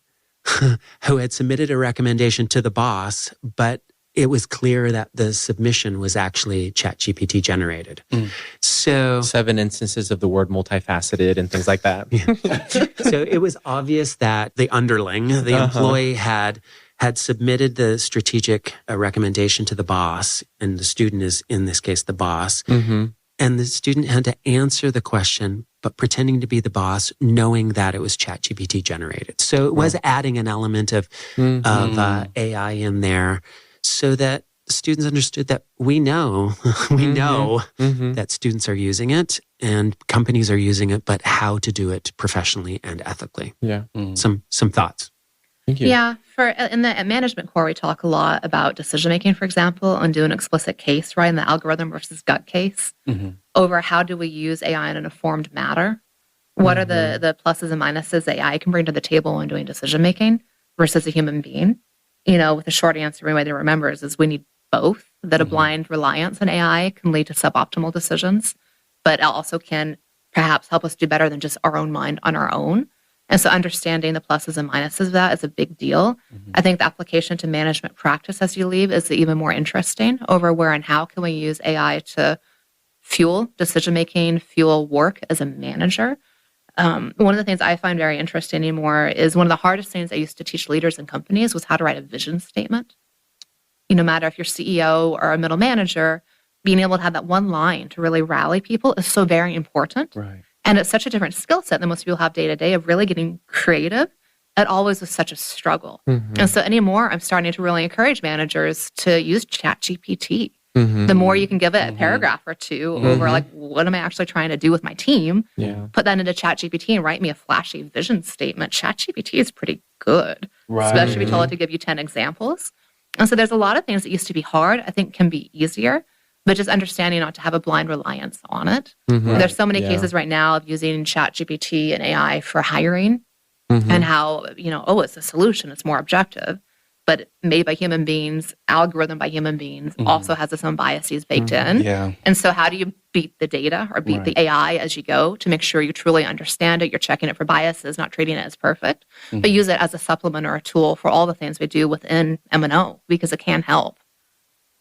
a recommendation to the boss, but it was clear that the submission was actually ChatGPT generated. So 7 instances of the word multifaceted and things like that. So it was obvious that the underling, the employee had submitted the strategic recommendation to the boss, and the student is, in this case, the boss. And the student had to answer the question, but pretending to be the boss, knowing that it was ChatGPT generated. So it was adding an element of AI in there, so that students understood that we know that students are using it and companies are using it, but how to do it professionally and ethically. Yeah. Some thoughts. Thank you. Yeah, in the management core, we talk a lot about decision making, for example, and do an explicit case, right, in the algorithm versus gut case, over how do we use AI in an informed manner. What are the pluses and minuses AI can bring to the table when doing decision making versus a human being? With a short answer, everybody remembers is we need both. That a blind reliance on AI can lead to suboptimal decisions, but it also can perhaps help us do better than just our own mind on our own. And so understanding the pluses and minuses of that is a big deal. I think the application to management practice as you leave is even more interesting over where and how can we use AI to fuel decision-making, fuel work as a manager. One of the things I find very interesting anymore is one of the hardest things I used to teach leaders in companies was how to write a vision statement. No matter if you're CEO or a middle manager, being able to have that one line to really rally people is so very important. Right. And it's such a different skill set than most people have day to day of really getting creative. It always was such a struggle. And so anymore, I'm starting to really encourage managers to use ChatGPT. The more you can give it a paragraph or two over like, what am I actually trying to do with my team? Put that into ChatGPT and write me a flashy vision statement. ChatGPT is pretty good, especially if you told it to give you 10 examples. And so there's a lot of things that used to be hard, I think can be easier, but just understanding not to have a blind reliance on it. There's so many cases right now of using ChatGPT and AI for hiring and how, it's a solution, it's more objective, but made by human beings, algorithm by human beings, also has its own biases baked in. Yeah. And so how do you beat the data or beat the AI as you go to make sure you truly understand it, you're checking it for biases, not treating it as perfect, but use it as a supplement or a tool for all the things we do within M&O because it can help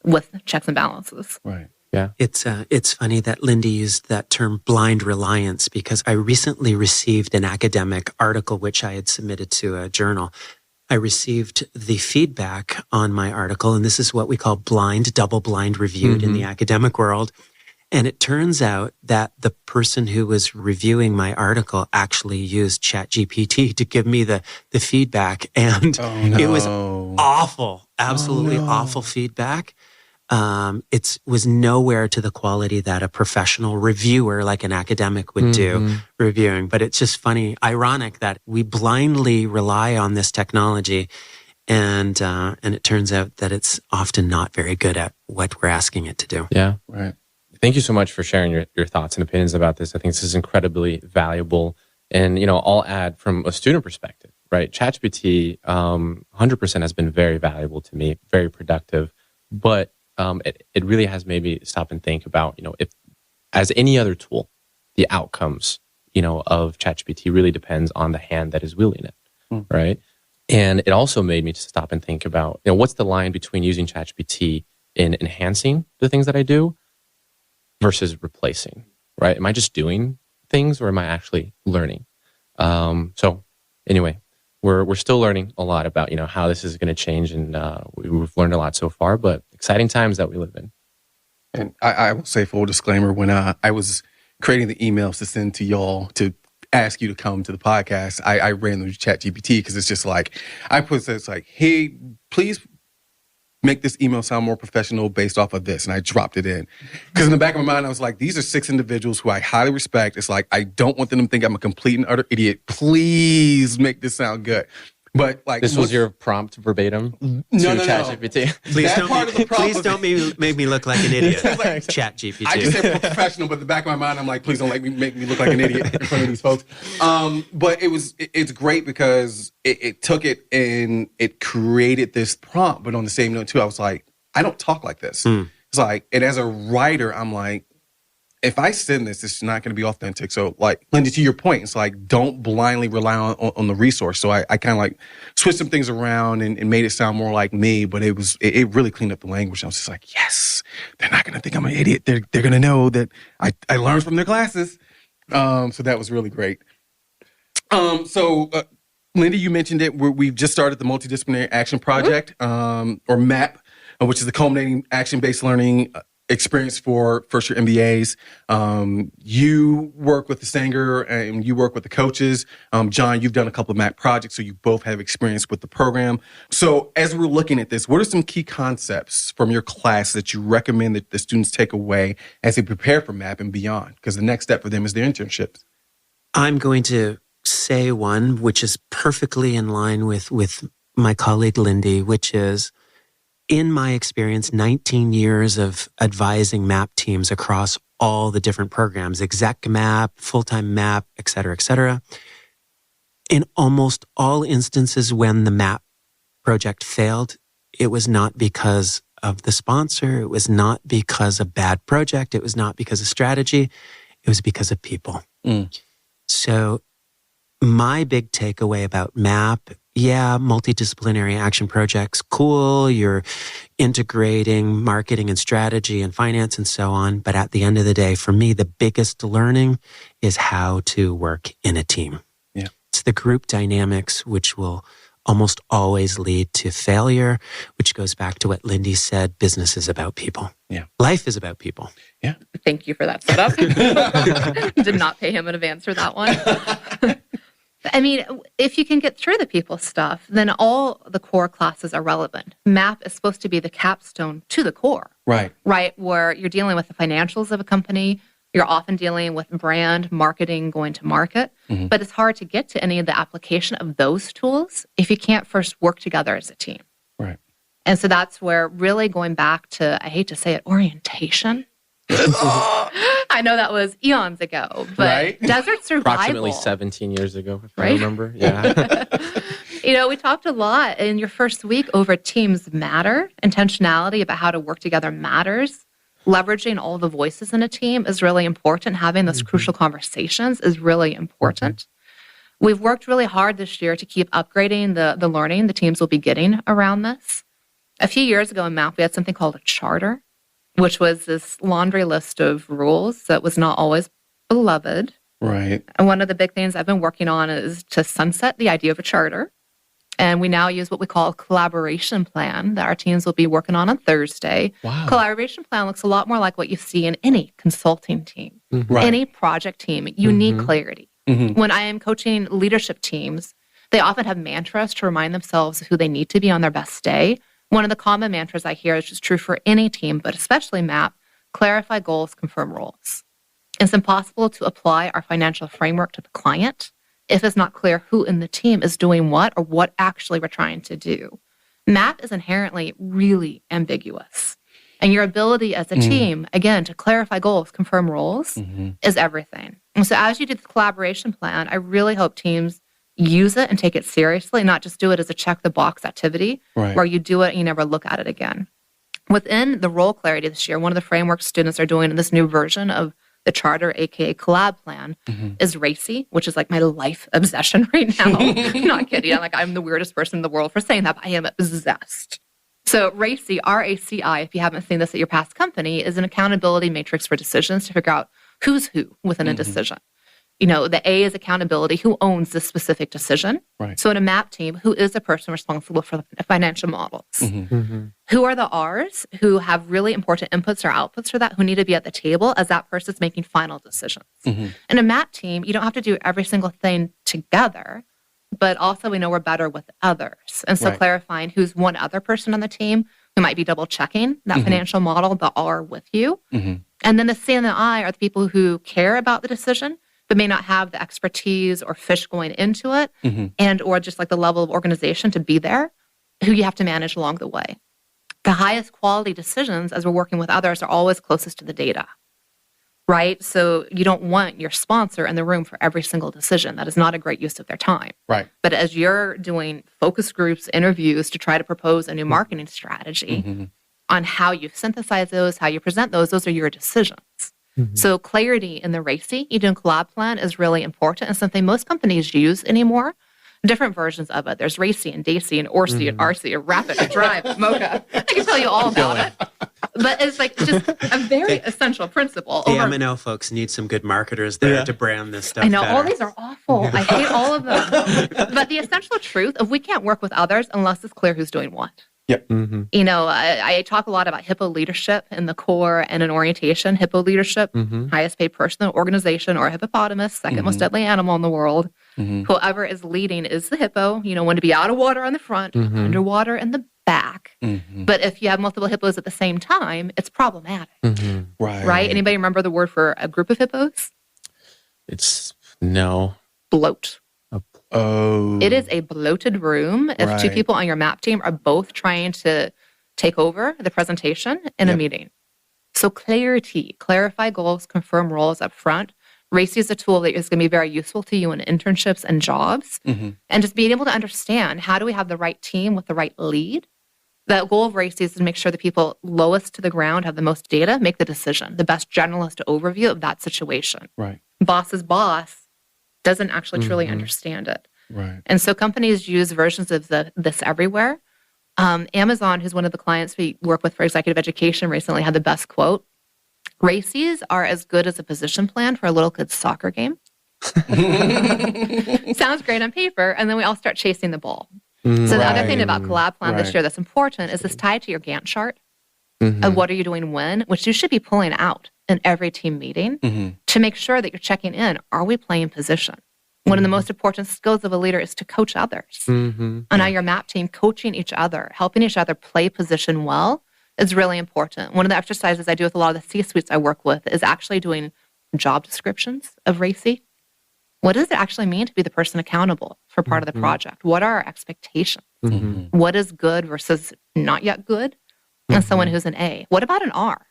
with checks and balances. Right. Yeah. It's funny that Lindy used that term blind reliance, because I recently received an academic article which I had submitted to a journal. I received the feedback on my article, and this is what we call double-blind reviewed in the academic world. And it turns out that the person who was reviewing my article actually used ChatGPT to give me the feedback. And it was awful, absolutely awful feedback. It was nowhere to the quality that a professional reviewer, like an academic, would do reviewing. But it's just funny, ironic that we blindly rely on this technology, and it turns out that it's often not very good at what we're asking it to do. Yeah. Right. Thank you so much for sharing your thoughts and opinions about this. I think this is incredibly valuable. And, I'll add from a student perspective, right? ChatGPT 100% has been very valuable to me, very productive. But it really has made me stop and think about, if as any other tool, the outcomes, of ChatGPT really depends on the hand that is wielding it, right? And it also made me stop and think about, what's the line between using ChatGPT in enhancing the things that I do versus replacing, right? Am I just doing things or am I actually learning? So anyway, we're still learning a lot about, how this is going to change, and we've learned a lot so far, but exciting times that we live in. And I will say, full disclaimer, when I was creating the emails to send to y'all to ask you to come to the podcast, I ran the ChatGPT because it's just like, it's like, hey, please make this email sound more professional based off of this. And I dropped it in. Because in the back of my mind, I was like, these are 6 individuals who I highly respect. It's like, I don't want them to think I'm a complete and utter idiot. Please make this sound good. But like, this was your prompt verbatim to ChatGPT. Please don't make me look like an idiot. ChatGPT. I just said professional, but in the back of my mind, I'm like, please don't make me look like an idiot in front of these folks. But it's great because it took it and it created this prompt. But on the same note too, I was like, I don't talk like this. It's like, and as a writer, I'm like, if I send this, it's not going to be authentic. So like, Linda, to your point, it's like, don't blindly rely on the resource. So I kind of like switched some things around and made it sound more like me, but it really cleaned up the language. I was just like, yes, they're not going to think I'm an idiot. They're going to know that I learned from their classes. So that was really great. Linda, you mentioned it. We've just started the Multidisciplinary Action Project, or MAP, which is the Culminating Action-Based Learning experience for first-year MBAs. You work with the Sanger and you work with the coaches. John, you've done a couple of MAP projects, so you both have experience with the program. So as we're looking at this, what are some key concepts from your class that you recommend that the students take away as they prepare for MAP and beyond? Because the next step for them is their internships. I'm going to say one, which is perfectly in line with my colleague Lindy, which is, in my experience, 19 years of advising MAP teams across all the different programs, exec MAP, full-time MAP, et cetera, in almost all instances when the MAP project failed, it was not because of the sponsor. It was not because of bad project. It was not because of strategy. It was because of people. So my big takeaway about MAP, multidisciplinary action projects, cool. You're integrating marketing and strategy and finance and so on. But at the end of the day, for me, the biggest learning is how to work in a team. Yeah. It's the group dynamics, which will almost always lead to failure, which goes back to what Lindy said. Business is about people. Yeah. Life is about people. Yeah. Thank you for that setup. Did not pay him in advance for that one. I mean, if you can get through the people stuff, then all the core classes are relevant. MAP is supposed to be the capstone to the core. Right. Right, where you're dealing with the financials of a company. You're often dealing with brand, marketing, going to market. Mm-hmm. But it's hard to get to any of the application of those tools if you can't first work together as a team. Right. And so that's where really going back to, I hate to say it, orientation. I know that was eons ago, but right? Desert Survival. Approximately 17 years ago, if right? I remember. Yeah. We talked a lot in your first week over teams matter. Intentionality about how to work together matters. Leveraging all the voices in a team is really important. Having those crucial conversations is really important. We've worked really hard this year to keep upgrading the learning the teams will be getting around this. A few years ago in MAP, we had something called a charter, which was this laundry list of rules that was not always beloved. Right. And one of the big things I've been working on is to sunset the idea of a charter. And we now use what we call a collaboration plan that our teams will be working on Thursday. Wow. Collaboration plan looks a lot more like what you see in any consulting team, Right. any project team. You need clarity. When I am coaching leadership teams, they often have mantras to remind themselves of who they need to be on their best day. One of the common mantras I hear, which is true for any team, but especially MAP, clarify goals, confirm roles. It's impossible to apply our financial framework to the client if it's not clear who in the team is doing what or what actually we're trying to do. MAP is inherently really ambiguous. And your ability as a team, again, to clarify goals, confirm roles, is everything. And so as you do the collaboration plan, I really hope teams use it and take it seriously, not just do it as a check-the-box activity where you do it and you never look at it again. Within the role clarity this year, one of the frameworks students are doing in this new version of the charter, aka collab plan, is RACI, which is like my life obsession right now. Not kidding. I'm the weirdest person in the world for saying that, but I am obsessed. So RACI, R-A-C-I, if you haven't seen this at your past company, is an accountability matrix for decisions to figure out who's who within a decision. The A is accountability, who owns this specific decision. Right. So in a MAP team, who is the person responsible for the financial models? Who are the R's who have really important inputs or outputs for that, who need to be at the table as that person's making final decisions? In a MAP team, you don't have to do every single thing together, but also we know we're better with others. And so clarifying who's one other person on the team who might be double checking that financial model, the R with you. And then the C and the I are the people who care about the decision, but may not have the expertise or fish going into it, and or just like the level of organization to be there, who you have to manage along the way. The highest quality decisions as we're working with others are always closest to the data, right? So you don't want your sponsor in the room for every single decision. That is not a great use of their time. Right. But as you're doing focus groups, interviews to try to propose a new marketing strategy on how you synthesize those, how you present those are your decisions. So clarity in the RACI, collab plan is really important and something most companies use anymore. Different versions of it. There's RACI and DACI and ORCI and RC and Rapid and Drive and Mocha. I can tell you all about it. But it's like just a very essential principle. The M&O folks need some good marketers there to brand this stuff I know, better. all these are awful. I hate all of them. But the essential truth of we can't work with others unless it's clear who's doing what. Yep. I talk a lot about HIPPO leadership in the core and in orientation. HIPPO leadership, highest paid person in the organization, or a hippopotamus, second most deadly animal in the world. Whoever is leading is the hippo, when to be out of water on the front, underwater in the back. But if you have multiple hippos at the same time, it's problematic. Right? Anybody remember the word for a group of hippos? No. Bloat. Oh. It is a bloated room if two people on your MAP team are both trying to take over the presentation in a meeting. So clarify goals, confirm roles up front. RACI is a tool that is going to be very useful to you in internships and jobs. And just being able to understand, how do we have the right team with the right lead? The goal of RACI is to make sure the people lowest to the ground have the most data, make the decision, the best generalist overview of that situation. Right. Boss's boss doesn't actually truly understand it. Right. And so companies use versions of this everywhere. Amazon, who's one of the clients we work with for executive education, recently had the best quote. RACIs are as good as a position plan for a little kid's soccer game. Sounds great on paper, and then we all start chasing the ball. So the other thing about collab plan this year that's important is it's tied to your Gantt chart of what are you doing when, which you should be pulling out in every team meeting to make sure that you're checking in. Are we playing position? One of the most important skills of a leader is to coach others. And now your MAP team coaching each other, helping each other play position well is really important. One of the exercises I do with a lot of the C-suites I work with is actually doing job descriptions of RACI. What does it actually mean to be the person accountable for part of the project? What are our expectations? What is good versus not yet good? And someone who's an A. What about an R?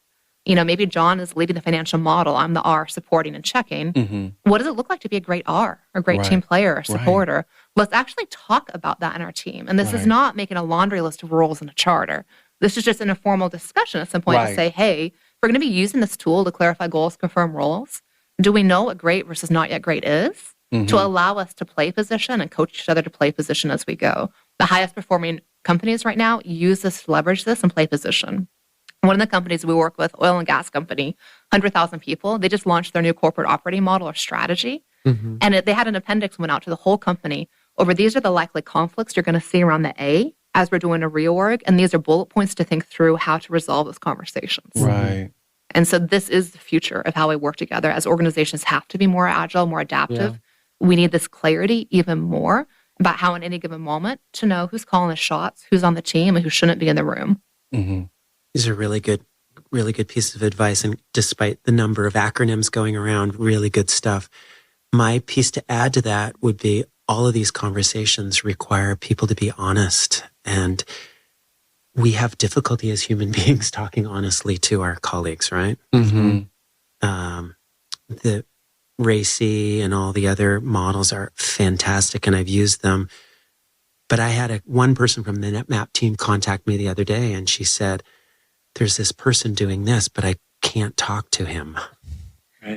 Maybe John is leading the financial model. I'm the R supporting and checking. What does it look like to be a great R or great team player or supporter? Let's actually talk about that in our team. And this is not making a laundry list of roles in a charter. This is just an informal discussion at some point to say, hey, we're going to be using this tool to clarify goals, confirm roles. Do we know what great versus not yet great is? To allow us to play position and coach each other to play position as we go. The highest performing companies right now use this, leverage this, and play position. One of the companies we work with, oil and gas company, 100,000 people, they just launched their new corporate operating model or strategy. And they had an appendix went out to the whole company over these are the likely conflicts you're going to see around the A as we're doing a reorg. And these are bullet points to think through how to resolve those conversations. Right. And so this is the future of how we work together. As organizations have to be more agile, more adaptive, we need this clarity even more about how in any given moment to know who's calling the shots, who's on the team, and who shouldn't be in the room. These are really good pieces of advice. And despite the number of acronyms going around, really good stuff. My piece to add to that would be all of these conversations require people to be honest. And we have difficulty as human beings talking honestly to our colleagues, right? The RACI and all the other models are fantastic, and I've used them. But I had one person from the NetMap team contact me the other day, and she said, there's this person doing this, but I can't talk to him.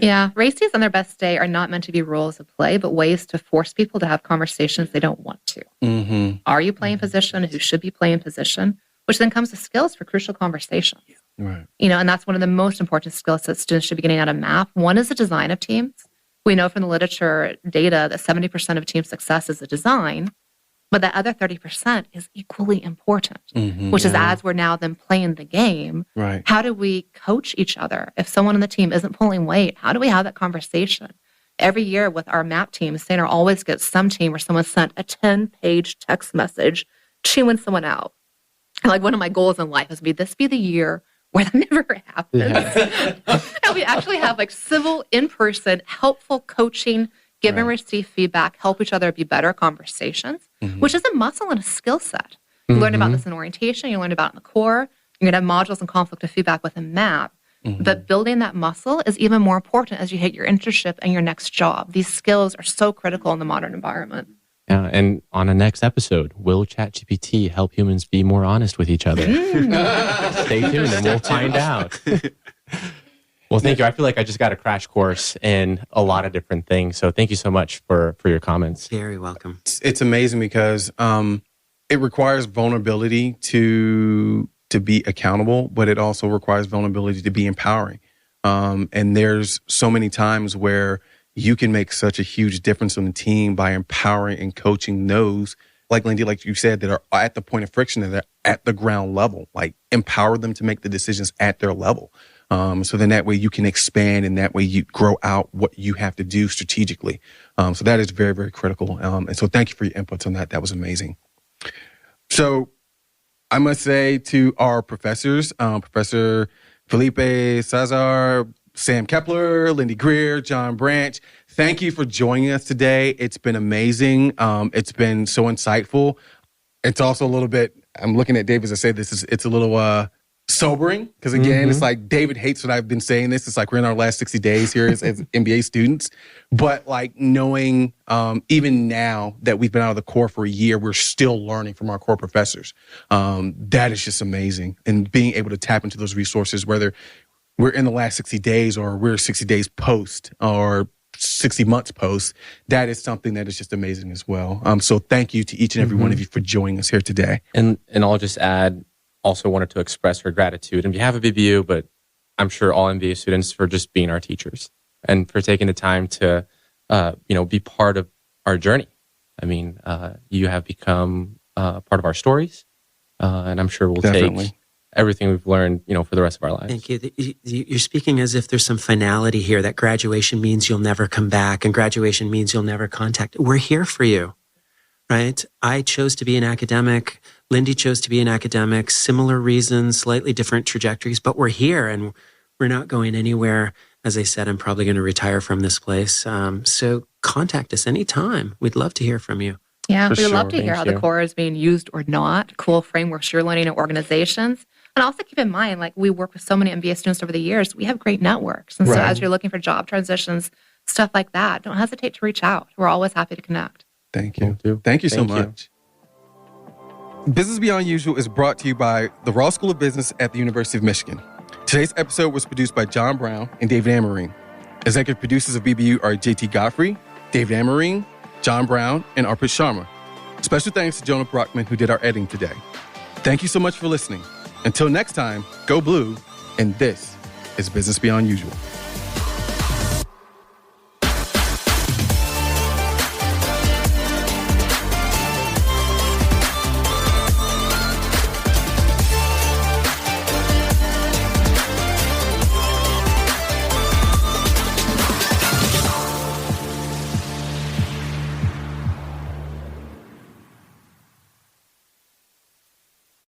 Yeah, RACIs on their best day are not meant to be rules of play, but ways to force people to have conversations they don't want to. Are you playing position? Who should be playing position? Which then comes to skills for crucial conversations. Right. And that's one of the most important skills that students should be getting out of MAP. One is the design of teams. We know from the literature data that 70% of team success is a design, but that other 30% is equally important, which is as we're now then playing the game, Right. how do we coach each other? If someone on the team isn't pulling weight, how do we have that conversation? Every year with our MAP team, Sainer always gets some team where someone sent a 10-page text message chewing someone out. And like one of my goals in life is this be the year where that never happens. And we actually have like civil, in-person, helpful coaching, give and receive feedback, help each other be better conversations, which is a muscle and a skill set. You learn about this in orientation, you learn about it in the core, you're going to have modules and conflict of feedback within MAP. But building that muscle is even more important as you hit your internship and your next job. These skills are so critical in the modern environment. Yeah, and on the next episode, will ChatGPT help humans be more honest with each other? Stay tuned and we'll find out. Well, thank you. I feel like I just got a crash course in a lot of different things. So thank you so much for your comments. Very welcome. It's amazing because it requires vulnerability to be accountable, but it also requires vulnerability to be empowering. And there's so many times where you can make such a huge difference on the team by empowering and coaching those, like Lindy, like you said, that are at the point of friction, that are at the ground level. Like empower them to make the decisions at their level. So then that way you can expand and that way you grow out what you have to do strategically. So that is very, very critical. And so thank you for your inputs on that. That was amazing. So I must say to our professors, Professor Felipe Cesar, Sam Kepler, Lindy Greer, John Branch, thank you for joining us today. It's been amazing. It's been so insightful. It's also a little bit, I'm looking at Dave as I say this, it's a little sobering because again, it's like David hates what I've been saying this. It's like we're in our last 60 days here as MBA students. But like knowing even now that we've been out of the core for a year, we're still learning from our core professors. That is just amazing. And being able to tap into those resources, whether we're in the last 60 days or we're 60 days post or 60 months post, that is something that is just amazing as well. So thank you to each and every one of you for joining us here today. And I'll just add, also wanted to express her gratitude on behalf of BBU, but I'm sure all MBA students for just being our teachers and for taking the time to, be part of our journey. I mean, you have become part of our stories, and I'm sure we'll take everything we've learned, for the rest of our lives. Thank you. You're speaking as if there's some finality here, that graduation means you'll never come back and graduation means you'll never contact. We're here for you, right? I chose to be an academic. Lindy chose to be an academic. Similar reasons, slightly different trajectories, but we're here and we're not going anywhere. As I said, I'm probably going to retire from this place. So contact us anytime. We'd love to hear from you. Yeah, we'd love to hear how the core is being used or not. Cool frameworks you're learning in organizations. And also keep in mind, like we work with so many MBA students over the years, we have great networks. And so as you're looking for job transitions, stuff like that, don't hesitate to reach out. We're always happy to connect. Thank you. Thank you so much. Business Beyond Usual is brought to you by the Ross School of Business at the University of Michigan. Today's episode was produced by John Brown and David Amarine. Executive producers of BBU are JT Godfrey, David Amarine, John Brown, and Arpit Sharma. Special thanks to Jonah Brockman, who did our editing today. Thank you so much for listening. Until next time, go blue, and this is Business Beyond Usual.